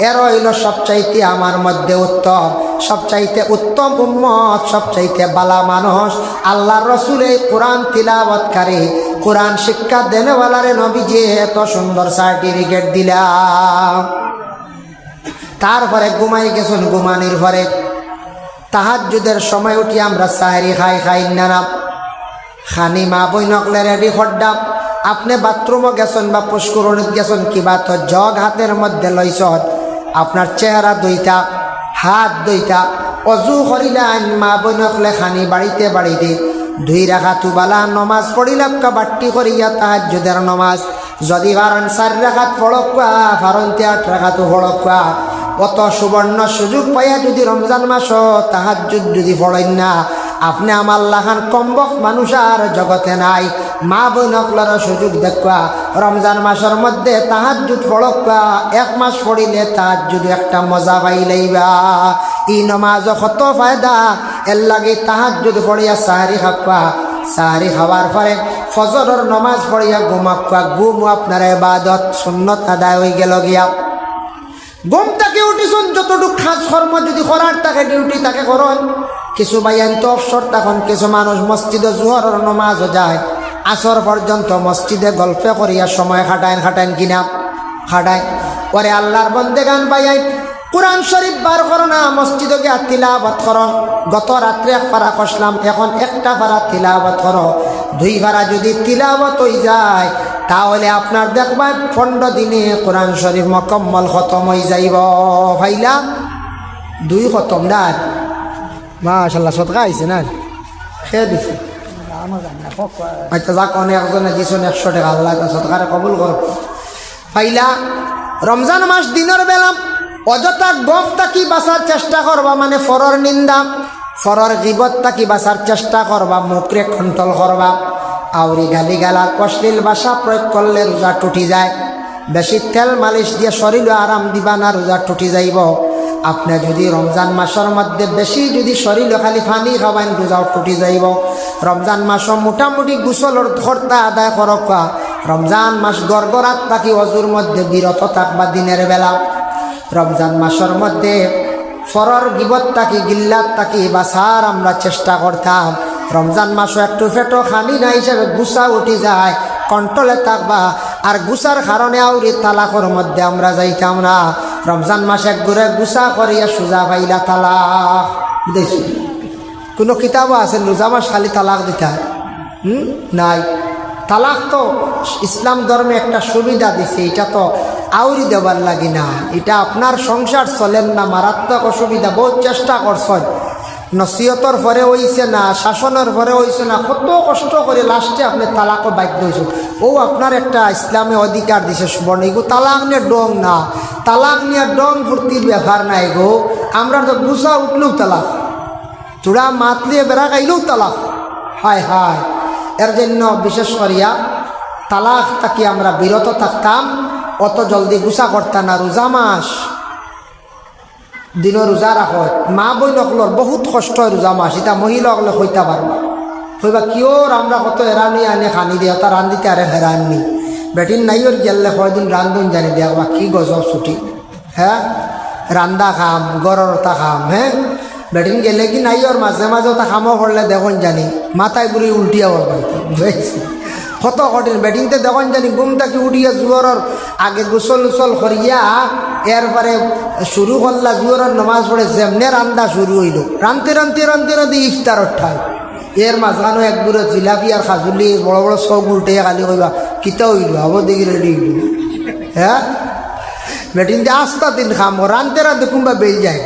এর হইল সবচাইতে আমার মধ্যে উত্তম, সবচাইতে উত্তম উম্মত, সবচাইতে বালা মানুষ। আল্লাহর রাসূল এই কোরআন তিলাওয়াতকারী, কোরআন শিক্ষা দেনেওয়ালারে নবীজি এত সুন্দর সার্টিফিকেট দিলাম। তারপরে ঘুমাই গেছেন, ঘুমানির পরে তাহাজ্জুদের সময় উঠি আমরা সাহরি খাই না খানি মা বই নকলে রেডি করডাম। আপনি বাথরুমও গেছেন বা পুষ্করণীত গেছেন, কিবা তো জগ হাতের মধ্যে লইছন, আপনার চেহারা দুইটা, হাত দুইটা, অজু করিলেন। মা বই নকলে খানি বাড়িতে বাড়িতে 2 রাকাত বালা নমাজ পড়িলাম, বাট্টি করিয়া তাহাজ্জুদের নমাজ। যদি পারেন 4 রাকাত পড়কা, পারেন 8 রাকাত পড়কা। অত সুবর্ণ সুযোগ পাইয়া যদি রমজান মাস তাহাজ্জুদ যদি পড়েন না, আপনি আমার লাখান কমবক মানুষ আর জগতে নাই। মা বোনকলার সুযোগ দেখবা, রমজান মাসের মধ্যে তাহাজ্জুদ পড়কা। 1 মাস পড়িলে তাহাজ্জুদ একটা মজা পাইলেইবা। ই নমাজ কত ফায়দা, এর লাগে তাহাজ্জুদ পড়িয়া সাহারি খাবা। সাহারি খাওয়ার পরে ফজরের নমাজ পড়িয়া ঘুমাক্কা। ঘুম আপনার ইবাদত সুন্নত আদায় হয়ে গেল গিয়া। ঘুম থেকে উঠিছুন, যতটুকু খাস কর্ম যদি করার তাকে ডিউটি তাকে করুন। কিছু বাইয়ান তো অবসর, তখন কিছু মানুষ মসজিদে জোহরের নমাজও যায়, আসর পর্যন্ত মসজিদে গল্পে করিয়া সময় খাটাইন কিনা খাটায়। পরে আল্লাহর বন্দেগান বাইয়াই কোরআন শরীফ বার করো না, মসজিদে গিয়া তিলাওয়াত করো। গত রাত্রে 1 পারা কষলাম, এখন 1টা পারা তিলাওয়াত করো। 2 পারা যদি তিলাওয়াত হয়ে যায়, তাহলে আপনার দেখবা 15 দিনে কোরআন শরীফ মুকম্মল খতম হয়ে যাইব। ভাইলা 2 খতম না, মাশাআল্লাহ সদকা আইছে না, খেয়ে দিছে। আচ্ছা যাক, অনেকজনে দিছেন 100 টাকা, আল্লাহ সদকারে কবুল করো। ভাইলা রমজান মাস দিনের বেলা অযথা গপ তাকি বাঁচার চেষ্টা করবা, মানে ফরর নিন্দা, ফরর গিবত তাকি বাঁচার চেষ্টা করবা, মুখরে কন্ট্রোল করবা। আউরি গালি গালার অশ্লীল ভাষা প্রয়োগ করলে রোজা টুটি যায়। বেশি তেল মালিশ দিয়ে শরীরে আরাম দিবা না, রোজা টুটি যাইব। আপনি যদি রমজান মাসের মধ্যে বেশি যদি শরীরে খালি পানি খাবেন, রোজাও টুটি যাইব। রমজান মাস মোটামুটি গোসলের খরতা আদায় করবা। রমজান মাস গড়গড়াত থাকি অজুর মধ্যে বিরত থাকবা দিনের বেলা। রমজান মাসের মধ্যে ফরর গিবত থাকি গিল্লাত থাকি বাঁচার আমরা চেষ্টা করতাম। রমজান মাসও একটু ফেটো খানি না হিসেবে গুসা উঠি যায়, কন্ট্রোলে থাকবা। আর গুসার কারণে আউরি তালাকর মধ্যে আমরা যাইতাম না। রমজান মাসে ঘুরে গুসা করিয়া সুজা পাইলা তালাক দেখি। কোনো কিতাবও আছে রোজা মাস খালি তালাক দিতে নাই। তালাক তো ইসলাম ধর্মে একটা সুবিধা দিছে, এটা তো আউরি দেবার লাগি না। এটা আপনার সংসার চলেন না, মারাত্মক অসুবিধা। বহুত চেষ্টা করছেন, নসিহতর পরে হইছে না, শাসনের পরে হইছে না, কত কষ্ট করে লাস্টে আপনি তালাকও বাধ্য হয়েছেন। ও আপনার একটা ইসলামে অধিকার দিছে সুবর্ণ। এগো তালাক নিয়ে ডং না, তালাক নিয়ে ডং ফুর্তির ব্যাপার নাই গো। আমরা তো গুসা উঠলেও তালাক, চূড়া মাতলিয়ে বেড়া গাইলেও তালাক। হায় হায়, এর জন্য বিশেষ করিয়া তালাক থাকি আমরা বিরত থাকতাম, অত জলদি গুসা করতাম না। রোজা মাস দিন রোজা রাখো, মা বই নকলর বহুত কষ্ট হয় রোজা মাস। এটা মহিলা হলে হইতে পারবা, হইবা কিয় আমরা কত এরানি আনে খানি দিয়ে তা রান্ধিতে আরে হেরাননি। বেটিন নাই ওর গেলে কয়দিন রান্ধুন জানি দেখবা কি গজব ছুটি। হ্যাঁ, রান্দা খাম, গররতা খাম। হ্যাঁ, বেটিন গেলে কি নাই ওর মাঝে মাঝে তা খামো করলে দেখুন জানি মাথায় ঘুরি উল্টিয়া বলবাই বুঝেছি কত কঠিন বেটিংতে দেখুন জানি ঘুম থাকি উঠিয়া জুয়রের আগে গোসল উসল করিয়া এরপরে শুরু করলা জুয়রের নমাজ পড়ে যেমনে রান্দা শুরু হইল রানতে রানতে রানতে রানতে ইফতার ঠাই এর মাঝখানো এক বুড়ো জিলাপি আর খাজুলি বড় বড় সব উল্টে খালি কইবা কিতা হইল আবো দেখি রেডি হইল হ্যাঁ বেটিন যে আস্তা দিন খামো রানতে রানতে কুম্বা বেল যায়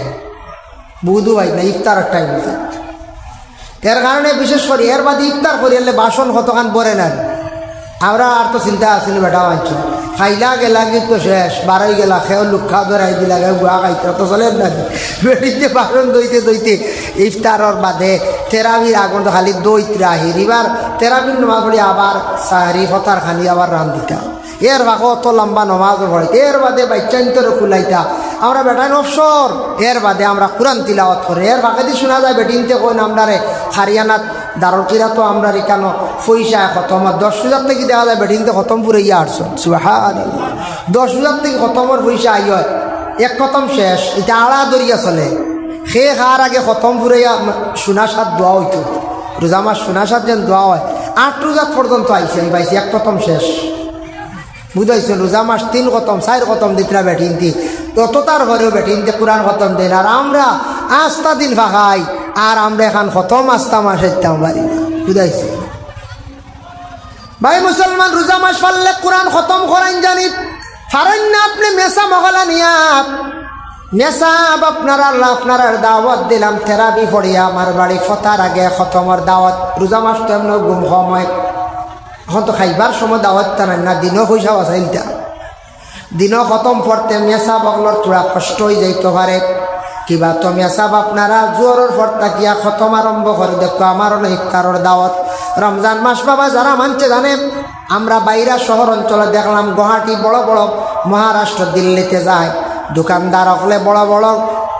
বুধু ভাই না ইফতার টাইম এর কারণে বিশেষ করে এর বাদে ইফতার করি এলে বাসন কতখান পরে নেন আমরা আর তো চিন্তা আসছিল বেটা মানছি খাইলা গেলা কিন্তু শেষ বারোই গেলা খেয়েও লুক্ষা ধরাই দিলা গুয়া খাইতে তো চলে না বেটিতে বাসন দইতে দইতে ইফতারর বাদে তেরাবির আগুন তো খালি দইতে আহির এবার তেরাবির নমাজ পড়ি আবার সাহারি ফতার খানি আবার রান্ধিতা এর ভাগো অত লম্বা নমাজও পড়াইতে এর বাদে বাচ্চান্তর খুলাইতা আমরা বেটাই অবসর এর বাদে আমরা কোরআন তিলাওয়াত করে এর বাকি দিয়ে শোনা যায় বেটিনতে কই আমরারে হারিয়ানাত দারকিরা তো আমরা কেন পয়সা খতম 10,000 থেকে দেখা যায় বেটিনতে খতম পুরে ইয়া আসছো সুবহানাল্লাহ 10,000 থেকে খতমর পয়সা আই হয় এক খতম শেষ এটা আড়া দরিয়া চলে সে খার আগে খতম পুরে সোনা সাত দোয়া হইতো রোজা মাস সোনা সাত যেন দোয়া হয় 8 রোজা পর্যন্ত আইসে আমি পাইছি এক খতম শেষ বুঝাইছেন রোজা মাস 3 খতম 4 খতম দিতরা বেটিনতি তত তার ঘরেও বেটিনতে কোরআন খতম দেন আর আমরা আস্তা দিন ফাঁকাই আর আমরা এখন খতম আস্তা মাস ইতাম পারি না বুঝাইছে ভাই মুসলমান রোজা মাস পারলে কোরআন খতম করাইন জানি পারেন না আপনি মেসা মগলা নিয়া নেশাব আপনারা দাওয়াত দিলাম থেরাপি পড়িয়া আমার বাড়ি ফতার আগে খতমর দাওয়াত রোজা মাস তো এমন গুম সময় এখন তো খাইবার সময় দাওয়াত টানেন না দিনও পয়সা বাঁচাইলটা দিনও খতম পড়তে মেসা বগলর তোরা কষ্ট হয়ে যাইতে পারে কিবা তো মেসাব আপনারা জোরের ফর্তা কিয়া খতম আরম্ভ করে দেখো আমারও ইফতারের দাওয়াত রমজান মাস বাবা যারা মানছে জানে আমরা বাইরা শহর অঞ্চলে দেখলাম গুয়াহাটি বড় বড় মহারাষ্ট্র দিল্লিতে যায় দোকানদার হলে বড় বড়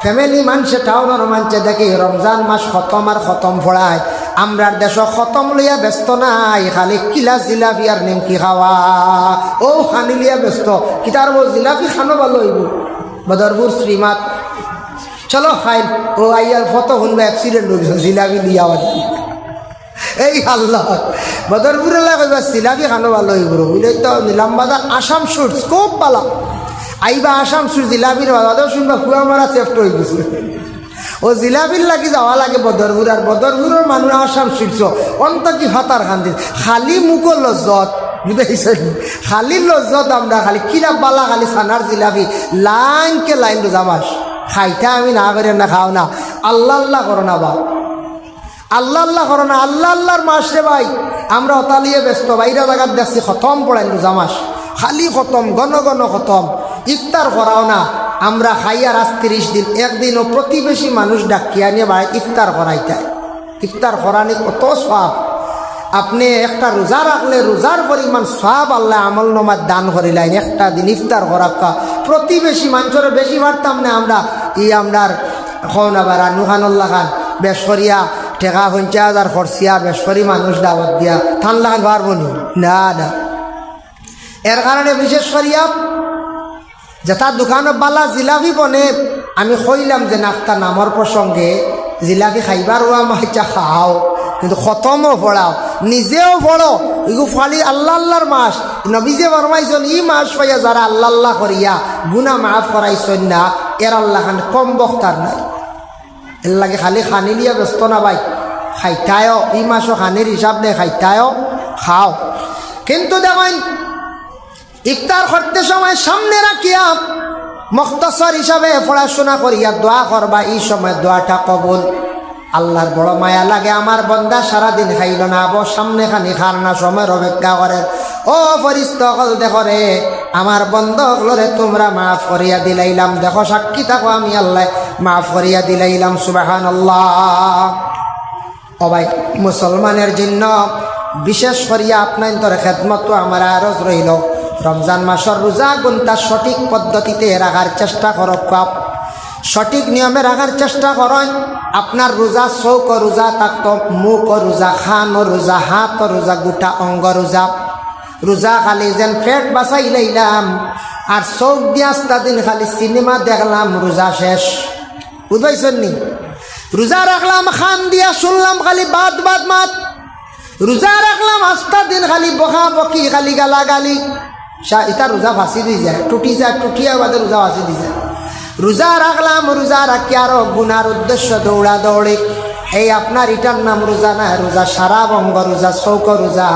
ফ্যামিলি মানছে টাউনের মানছে দেখি রমজান মাস খতম আর খতম ফোড়ায় আমরার দেশ খতম লইয়া ব্যস্ত নাই খালি কিলা জিলাপি আর নিমকি খাওয়া ও খানি লিয়া ব্যস্ত কিতার বো জিলাপি খানো ভালো হইব বদরপুর শ্রীমাত চলো খাইল ও আইয়ার ফটো শুনবে অ্যাক্সিডেন্ট হয়ে গেছে জিলাপি লিয়া এই আল্লাহ বদরপুর এলাকা জিলাপি খানো ভালো হইব বুঝলে তো নিলাম বাজার আসাম সুটস খুব ভালো আইবা আসাম সুর জিলাপির বাজারও শুনবা কুয়া মারা চেফট হয়ে গেছে ও জিলাপির লাগি যাওয়া লাগে বদরপুর আর বদরপুরের মানুষ আসাম শীর্ষ অন্ত কি ফাতার খান্দি খালি মুখ লজ্জত বুঝাইছেন খালি লজ্জত আমরা খালি কিরা বালা খালি সানার জিলাপি লাইনকে লাইন রোজা মাস খাইতে আমি না করে না খাও না আল্লাহ আল্লাহ করো না বা আল্লাহ আল্লাহ করো না আল্লাহ আল্লাহর মাস রে ভাই আমরা অতালিয়ে ব্যস্ত বাইরে জায়গার দেখছি খতম পড়েন রোজা মাস খালি খতম ঘন ঘন খতম ইফতার করাও না আমরা খাইয়ার 30 দিন একদিনও প্রতিবেশী মানুষ ডাকিয়া নিয়ে বাড়ি ইফতার করাইতে ইফতার করানি কত সওয়াব আপনি একটা রোজা রাখলে রোজার পরিমাণ সওয়াব আল্লাহ আমল নামাত দান করিলেন একটা দিন ইফতার করাক্কা প্রতিবেশী মানুষের বেশি পারতাম না আমরা আমরার খাওনা বাড়া নুহানুল্লাহ খান বেশরিয়া টেকা 50,000 খরচিয়া বেশরি মানুষ দাওয়াত দিয়া থান লাগান পারবো না না এর কারণে বিশেষ করিয়া যে তার দোকানত বালা জিলাপি বনে আমি কইলাম যে নাস্তা নামর প্রসঙ্গে জিলাপি খাইবার মাইচা খাও কিন্তু খতমও পড়াও নিজেও পড়ো এগু ফালি আল্লাহ আল্লাহর মাস নবীজে ফরমাইছেন ই মাস পাইয়া যারা আল্লাহ আল্লাহ করিয়া গুনাহ মাফ করাইছেন না এর আল্লাহ খান কম বক্তার নাই এর লাগে খালি খানি লিয়া ব্যস্ত না ভাই খাইতায়ও ই মাসও খানির হিসাব নেই খাইতায়ও খাও কিন্তু দেখেন ইফতার করতে সময় সামনে রাখিয়া মুখতাসর হিসাবে পড়াশোনা করিয়া দোয়া করবা এই সময় দোয়াটা কবুল আল্লাহর বড় মায়া লাগে আমার বন্দা সারাদিন খাইল না আবো সামনে খানি খার না সময়ের অপেক্ষা করে ও ফেরেশতা হল দেখো রে আমার বন্ধকলরে তোমরা মাফ করিয়া দিলাইলাম দেখো সাক্ষী থাকো আমি আল্লাহ মাফ করিয়া দিলাইলাম সুবহানাল্লাহ ও ভাই মুসলমানের জন্য বিশেষ করিয়া আপনার তোর খেদমত আমার আরজ রইল রমজান মাসের রোজা গুনটা সঠিক পদ্ধতিতে রাখার চেষ্টা করক সঠিক নিয়মে রাখার চেষ্টা করেন আপনার রোজা চৌক রোজা থাকতো মুখ রোজা খান রোজা হাত রোজা গোটা অঙ্গ রোজা রোজা খালি যেন পেট বাঁচাই লাইলাম আর চৌক দিয়ে 5 দিন খালি সিনেমা দেখলাম রোজা শেষ বুঝাইছেন নি রোজা রাখলাম খান দিয়া শুনলাম খালি বাদ বাদ মাত, রোজা রাখলাম 8টা দিন খালি বকা বকি খালি গালা গালি, এটা রোজা ফাঁসি দিয়ে যায়, টুটি যায়, টুটিয়া বাদে রোজা ফাঁসি দিয়ে যায়। রোজা রাখলাম, রোজা রাখি আরো গুনার উদ্দেশ্য দৌড়া দৌড়ি, এই আপনার এটার নাম রোজা না। রোজা সারা ভঙ্গ রোজা, চৌক রোজা,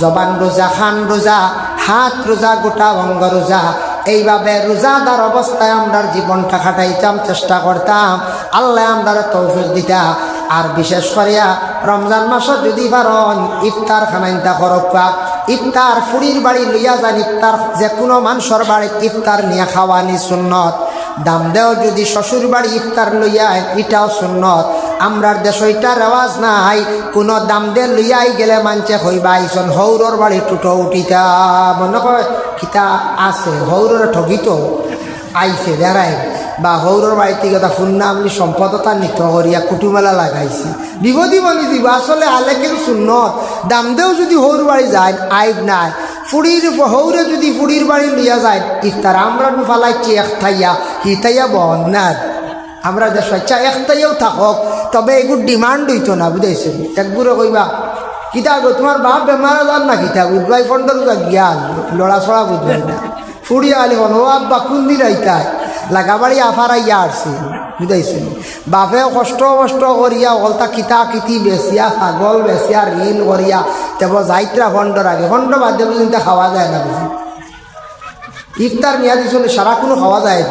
জবান রোজা, খান রোজা, হাত রোজা, গোটা ভঙ্গ রোজা। এইভাবে রোজাদার অবস্থায় আমরা জীবনটা খাটাইতাম, চেষ্টা করতাম, আল্লাহ আমরা তৌফিক দিতা। আর বিশেষ করিয়া রমজান মাসত যদি পারন ইফতার খানাইতা করবা, ইফতার ফুড়ির বাড়ি লইয়া যান, ইফতার যে কোনো মানুষের বাড়িতে ইফতার নিয়ে খাওয়ানি সুন্নত। দাম দেও যদি শ্বশুর বাড়ি ইফতার লইয়া এটাও সুন্নত। আমরার দেশ ওইটা রেওয়াজ নাই, কোনো দাম দে লইয়াই গেলে মানছে হইবা আইসন হৌরর বাড়ি টুটো উঠিতা, মনে কয় কিতা আছে হৌরর ঠগিত আইসে বেড়াই, বা হৌরর বাড়িতে কথা ফুন্না আমি সম্পদতা নিত করিয়া কুটুমেলা লাগাইছি, বিপদি বনি দিব। আসলে আলেকের সুন্নত দাম দেও যদি হৌর বাড়ি যায় আইব নাই, ফুড়ির হৌরে যদি ফুড়ির বাড়ি লইয়া যায় ইফতার আমরা ফালাইছি একটাইয়া হিতাইয়া বন না। আমরা যে স্বেচ্ছা একটাইয়াও থাকক, তবে এগুলো ডিমান্ড হইতো না, বুঝাইছেন। একগুলো কইবা কিতা গো তোমার বাপ বেমার যান না কিতা বুঝবাই ফন্ডর জ্ঞান লড়াছড়া বুঝবাই না, ফুড়িয়া আলি হন ও আব্বা কোন দিন আইতায় লাগাবাড়ি আফার আইয়া আসছে, বুঝাইছেন। বাপেও কষ্ট কষ্ট করিয়া অলতা কিতা কিতি বেচিয়া ছাগল বেচিয়া ঋণ করিয়া তেব যাইত্রা ফন্ডর আগে ফন্ড বাদে পর্যন্ত খাওয়া যায় না, বুঝি ইফতার নিয়া দিছিল সারা কোনো খাওয়া যায়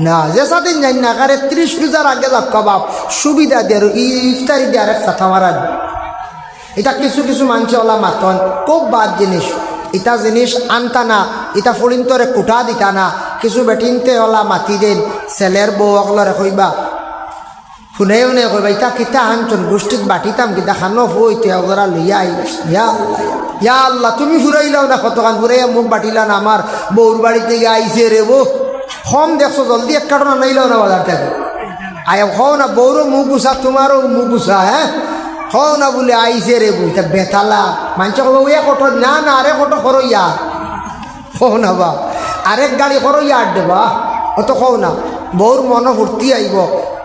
না। যে সাদিন যাই না কারে 30 রোজার আগে যাক বাপ সুবিধা দিয়ে আর ইফতারি দিয়ে আরেক সাথা মারা। এটা কিছু কিছু মানুষে ওলা মাতন খুব বাদ জিনিস, এটা জিনিস আনতা না, এটা ফুলিন্তরে কুটা দিতা না। কিছু বেটিনতে ওলা মাতি দেন ছেলের বউ অকলরে কইবা শুনে শুনে কইবা ইটা কিতা আনছন গোষ্ঠীত বাটিতাম কিতা খানো হইতে ওরা লইয়া আই। ইয়া আল্লাহ তুমি ফুরাইলাও না কতখান ফুরাইয়া মুখ বাটিলা না, আমার বউর বাড়ি থেকে আইসে রে বউ কম দেখছো জলদি এক কাটনা নাইলাও না বাজার থেকে আয় হও না, বউরও মুখ গুছা তোমারও মুখ গুছা, হ্যাঁ হও না বলে আইসে রে বউ, তা বেতালা মানছ কব ইয়া কটো না না আরে কটো করো ইয়া হও না বা আরেক গাড়ি করো ইয়ার দেবা অত কও না। বউর মন ফুর্তি আইব,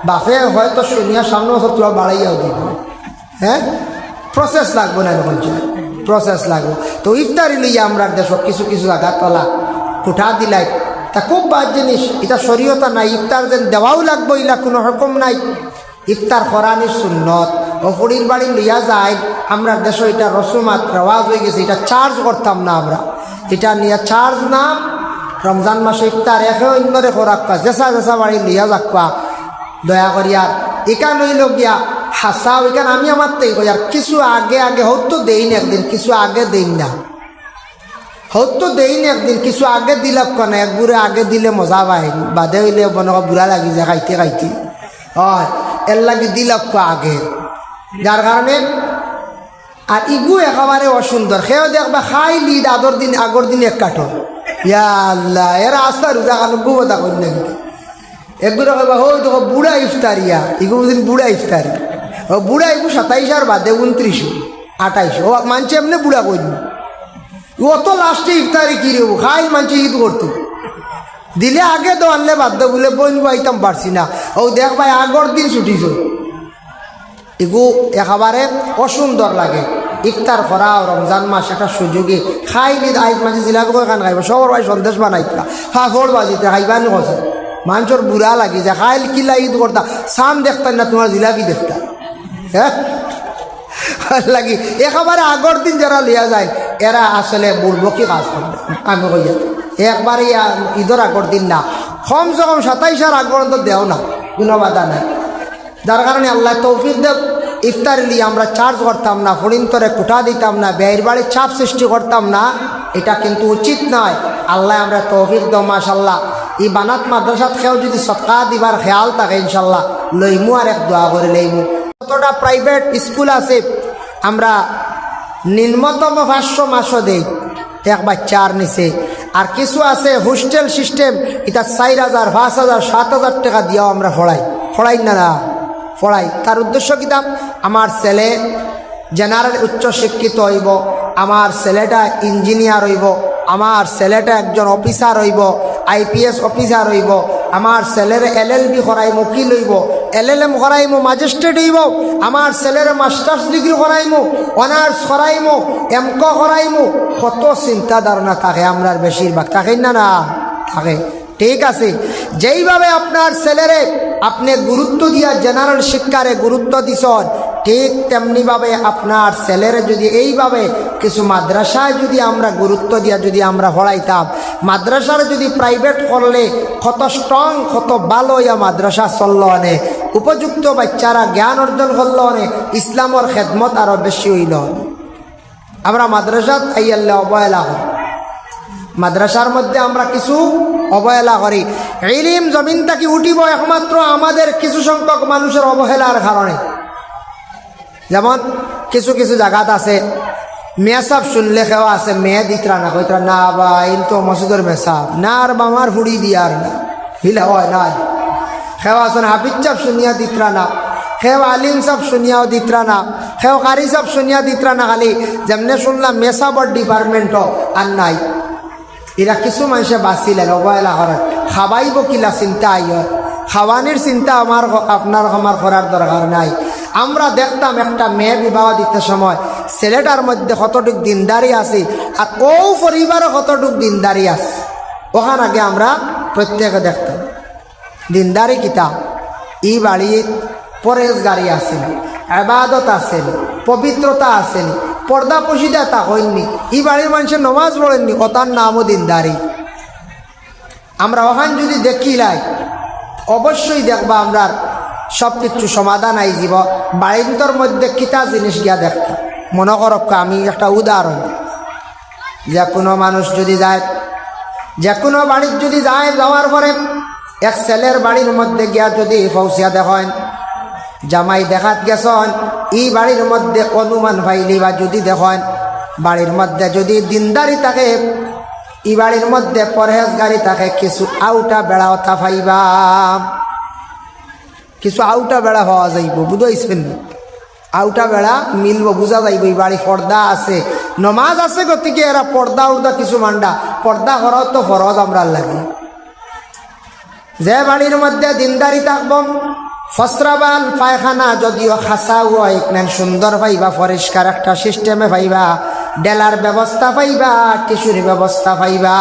বাপে হয়তো শুনিয়া সামনে বছর তোরা বাড়াইয়াও দিব, হ্যাঁ প্রসেস লাগবো না, বলছে প্রসেস লাগবো। তো ইফতারি লইয়া আমরা দেশ কিছু কিছু জায়গা তলা কুঠা দিলাই, তা খুব বাদ জিনিস, এটা শরীয়তা নাই। ইফতার যেন দেওয়াও লাগবো ইলা কোনো রকম নাই, ইফতার করানির সুন্নত। ও ফুড়ির বাড়ি লইয়া যায় আমরা দেশ এটা রসুমাত রেওয়াজ হয়ে গেছে, এটা চার্জ করতাম না আমরা, এটা নিয়ে চার্জ না। রমজান মাসে ইফতার একে অন্যরে খোরাক্কা জেসা জেসা বাড়ি লইয়া যাক্কা দয়া করিয়া এখান হইল গিয়া হাসাও এখান আমি আমার তেই কই আর কিছু আগে আগে হয়তো দেই না একদিন, কিছু আগে দেই না হয়তো দেই না একদিন, কিছু আগে দিলাম কেন এক বুড়ে আগে দিলে মজা পাই, বাদে হইলে মনে বুড়া লাগি যায় খাইতে খাইতে, হয় এর লাগি দিলাম আগে, যার কারণে। আর ইগু একেবারে অসুন্দর, সেও দেখবা খাই লিড আগর দিন এক কাঠো ইয়া আল্লাহ এরা আস্তা রোজা কানো গুবতা করি না কিন্তু একগুলো কবা হই তো বুড়া ইফতারিয়া ইগু দিন বুড়া ইফতারি, ও বুড়া ইগু 27 আর বাদে 29 28 ও মানছে এমনি বুড়া করবি অত লাস্টে ইফতারি কি রেবো খাই মানছে ঈদ করতো দিলে আগে তো আনলে বাধ্য বলে বইন পাইতাম পারছি না। ও দেখ ভাই আগর দিন ছুটিছ, এগু একেবারে অসুন্দর লাগে। ইফতার করা রমজান মাস একটা সুযোগে খাইলি আইস মাঝে জিলাপি করে খান খাইব, সবর ভাই সন্দেশ বানাইতা ফাঁকড় বাজিতে খাইবানি কছে মানুষের বুড়া লাগি যে খাইল কিলা ঈদ করতা সাম দেখতেন না তোমার জিলাপি দেখতা, হ্যাঁ লাগি একেবারে আগর দিন যারা লিয়া যায় এরা আসলে বলবো কি কাজ করবে। আমি কইয়া একবারে ঈদের আগর দিন না, কমসে কম 27 আর আগ পর্যন্ত দেও না, কোনো বাধা নাই। যার কারণে আল্লাহ তৌফিক দেব ইফতারি লিয়ে আমরা চার্জ করতাম না, ফরিন্তরে কুটা দিতাম না, ব্যয়ের বাড়ির চাপ সৃষ্টি করতাম না, এটা কিন্তু উচিত নয়। আল্লাহ আমরা তৌফিক দেব মাশাল্লাহ। এই বানাত মাদ্রাসাত খেয়েও যদি সৎকা দিবার খেয়াল থাকে ইনশাল্লাহ লইমু আর এক দোয়া করে লইমু। যতটা প্রাইভেট স্কুল আছে আমরা নিম্নতম 500 মাসও দেই এক বাচ্চার নিচে, আর কিছু আছে হোস্টেল সিস্টেম, এটা 4000 5000 7000 টাকা দিয়েও আমরা পড়াই না পড়াই। তার উদ্দেশ্য কিতাব আমার ছেলে জেনারেল উচ্চ শিক্ষিত হইব, আমার ছেলেটা ইঞ্জিনিয়ার হইব, আমার ছেলেটা একজন অফিসার হইব, IPS অফিসার হইব, আমার ছেলের LLB করাই উকিল হইব, LLM করাইমো, ম্যাজিস্ট্রেট হইব, আমার ছেলের মাস্টার্স ডিগ্রি করাইমো, অনার্স করাইমো, MCO করাইমো, কত চিন্তা ধারণা থাকে আমরার বেশিরভাগ, থাকেন না? না থাকে। ঠিক আছে, যেইভাবে আপনার ছেলেরে আপনি গুরুত্ব দিয়া জেনারেল শিক্ষারে গুরুত্ব দিছন, ঠিক তেমনিভাবে আপনার ছেলেরে যদি এইভাবে কিছু মাদ্রাসায় যদি আমরা গুরুত্ব দিয়া যদি আমরা পড়াইতাম, মাদ্রাসার যদি প্রাইভেট করলে কত স্ট্রং কত ভালো ইয়া মাদ্রাসা চলল অনে, উপযুক্ত বাচ্চারা জ্ঞান অর্জন করল অনে, ইসলামর খেদমত আরও বেশি হইল। আমরা মাদ্রাসাত আইয়াল্লে অবহেলা করি, মাদ্রাসার মধ্যে আমরা কিছু অবহেলা করি। ইলম জমিন থেকে উঠিব একমাত্র আমাদের কিছু সংখ্যক মানুষের অবহেলার কারণে। যেমন কিছু কিছু জায়গাত আছে মেসাব শুনলে খেওয়া আছে, মেয়ে দিতরা না, কইতরা না বা ইন তো মসজিদের মেসাব না, আর বামার ফুড়ি দিয়ার না, হিলা হয় না। খেওয়া আছেন হাফিজ সাহেব শুনিয়া দিতরা না, খেও আলিম সাহেব শুনিয়াও দিতরা না, খেও কারি সাহেব শুনিয়া দিতরা না, খালি যেমনে শুনলাম মেসাবর ডিপার্টমেন্টও আর নাই। এরা কিছু মানুষে বাঁচিলেন অবহেলা করেন, খাবাইব কিলা চিন্তা আইয়, খাওয়ানির চিন্তা আমার আপনার আমার করার দরকার নাই। আমরা দেখতাম একটা মেয়ে বিবাহ দিতে সময় ছেলেটার মধ্যে কতটুক দিনদারি আছে আর ও পরিবারও কতটুক দিনদারি আছে, ওখান আগে আমরা প্রত্যেকে দেখতাম দিনদারি কিতাব ই বাড়ির পরেজগারি আসেন, আবাদত আসেন, পবিত্রতা আসেন, পর্দা পশিদা তা হয়নি, ই বাড়ির মানুষের নমাজ পড়েননি, ও তার নামও দিনদারি। আমরা ওখান যদি দেখিলাই অবশ্যই দেখবা আমরা সব কিছু সমাধান আই যাব। বাড়ির মধ্যে কিতা জিনিস গিয়া দেখতাম, মনে করক আমি একটা উদাহরণ, যে কোনো মানুষ যদি যায়, যে কোনো বাড়ির যদি যায়, যাওয়ার পরে এক ছেলের বাড়ির মধ্যে গিয়া যদি পৌঁছিয়া দেখেন জামাই দেখাত গেছেন, এই বাড়ির মধ্যে অনুমান পাইলি বা যদি দেখেন বাড়ির মধ্যে যদি দিনদারি থাকে, এই বাড়ির মধ্যে পরহেজগারি থাকে, কিছু আউটা বেড়া ওঠা পাইবা, কিছু আউটা বেড়া হওয়া যাইব, বুঝাইছেন? আউটা বেড়া মিলব, বুঝা যাইব এই বাড়ি পর্দা আছে, নমাজ আছে, গতিকে এরা পর্দা উর্দা কিছু মান্ডা, পর্দা করাও তো ফরজ আমরা লাগে। যে বাড়ির মধ্যে দিনদারি থাকব, ফসরাবাল পায়খানা যদিও খাসা হয় সুন্দর পাইবা, পরিষ্কার একটা সিস্টেমে পাইবা, ডেলার ব্যবস্থা পাইবা, টিস্যুর ব্যবস্থা পাইবা,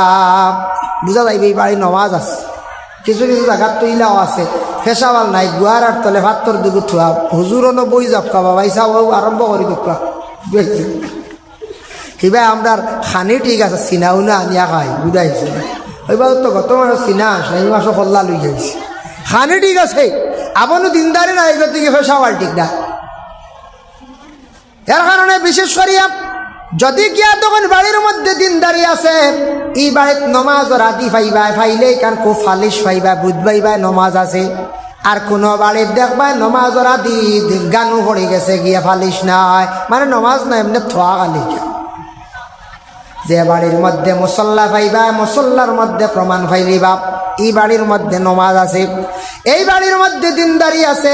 বুঝা যাইবে এই বাড়ি নমাজ আছে। কিছু কিছু জায়গার তৈলাও আছে ফেসাওয়াল নাই, গুয়ার আর তলে ভাত্তর দুগু থুয়া, হুজুরও বই যাক বাবা ইসাও আরম্ভ করি দেখবা কিবা আমরা খানি ঠিক আছে, চিনাও না আনিয়া খাই, বুঝাইছে ওইবার তো গত মাস চিনা আসে, এই মাসও কল্লা লই যাইছে, খানি ঠিক আছে, আপনো দিনদারি নাই, গতিকে ফেসাওয়াল ঠিক না। এর কারণে বিশেষ করিয়া যদি গিয়া তখন বাড়ির মধ্যে দিনদারি আছে, এই বাড়িত নমাজ রাতি পাইবা, পাইলেই কারণ খুব ফালিশ পাইবা, বুঝবাইবা নমাজ আছে। আর কোনো বাড়ির দেখবা নমাজ রাতি গানু পড়ে গেছে, গিয়া ফালিশ নাই, মানে নমাজ না, এমনি থোয়া গালি। যে বাড়ির মধ্যে মুসল্লা পাইবা, মুসল্লার মধ্যে প্রমাণ পাইলিবা এই বাড়ির মধ্যে নমাজ আছে, এই বাড়ির মধ্যে দিনদারি আছে।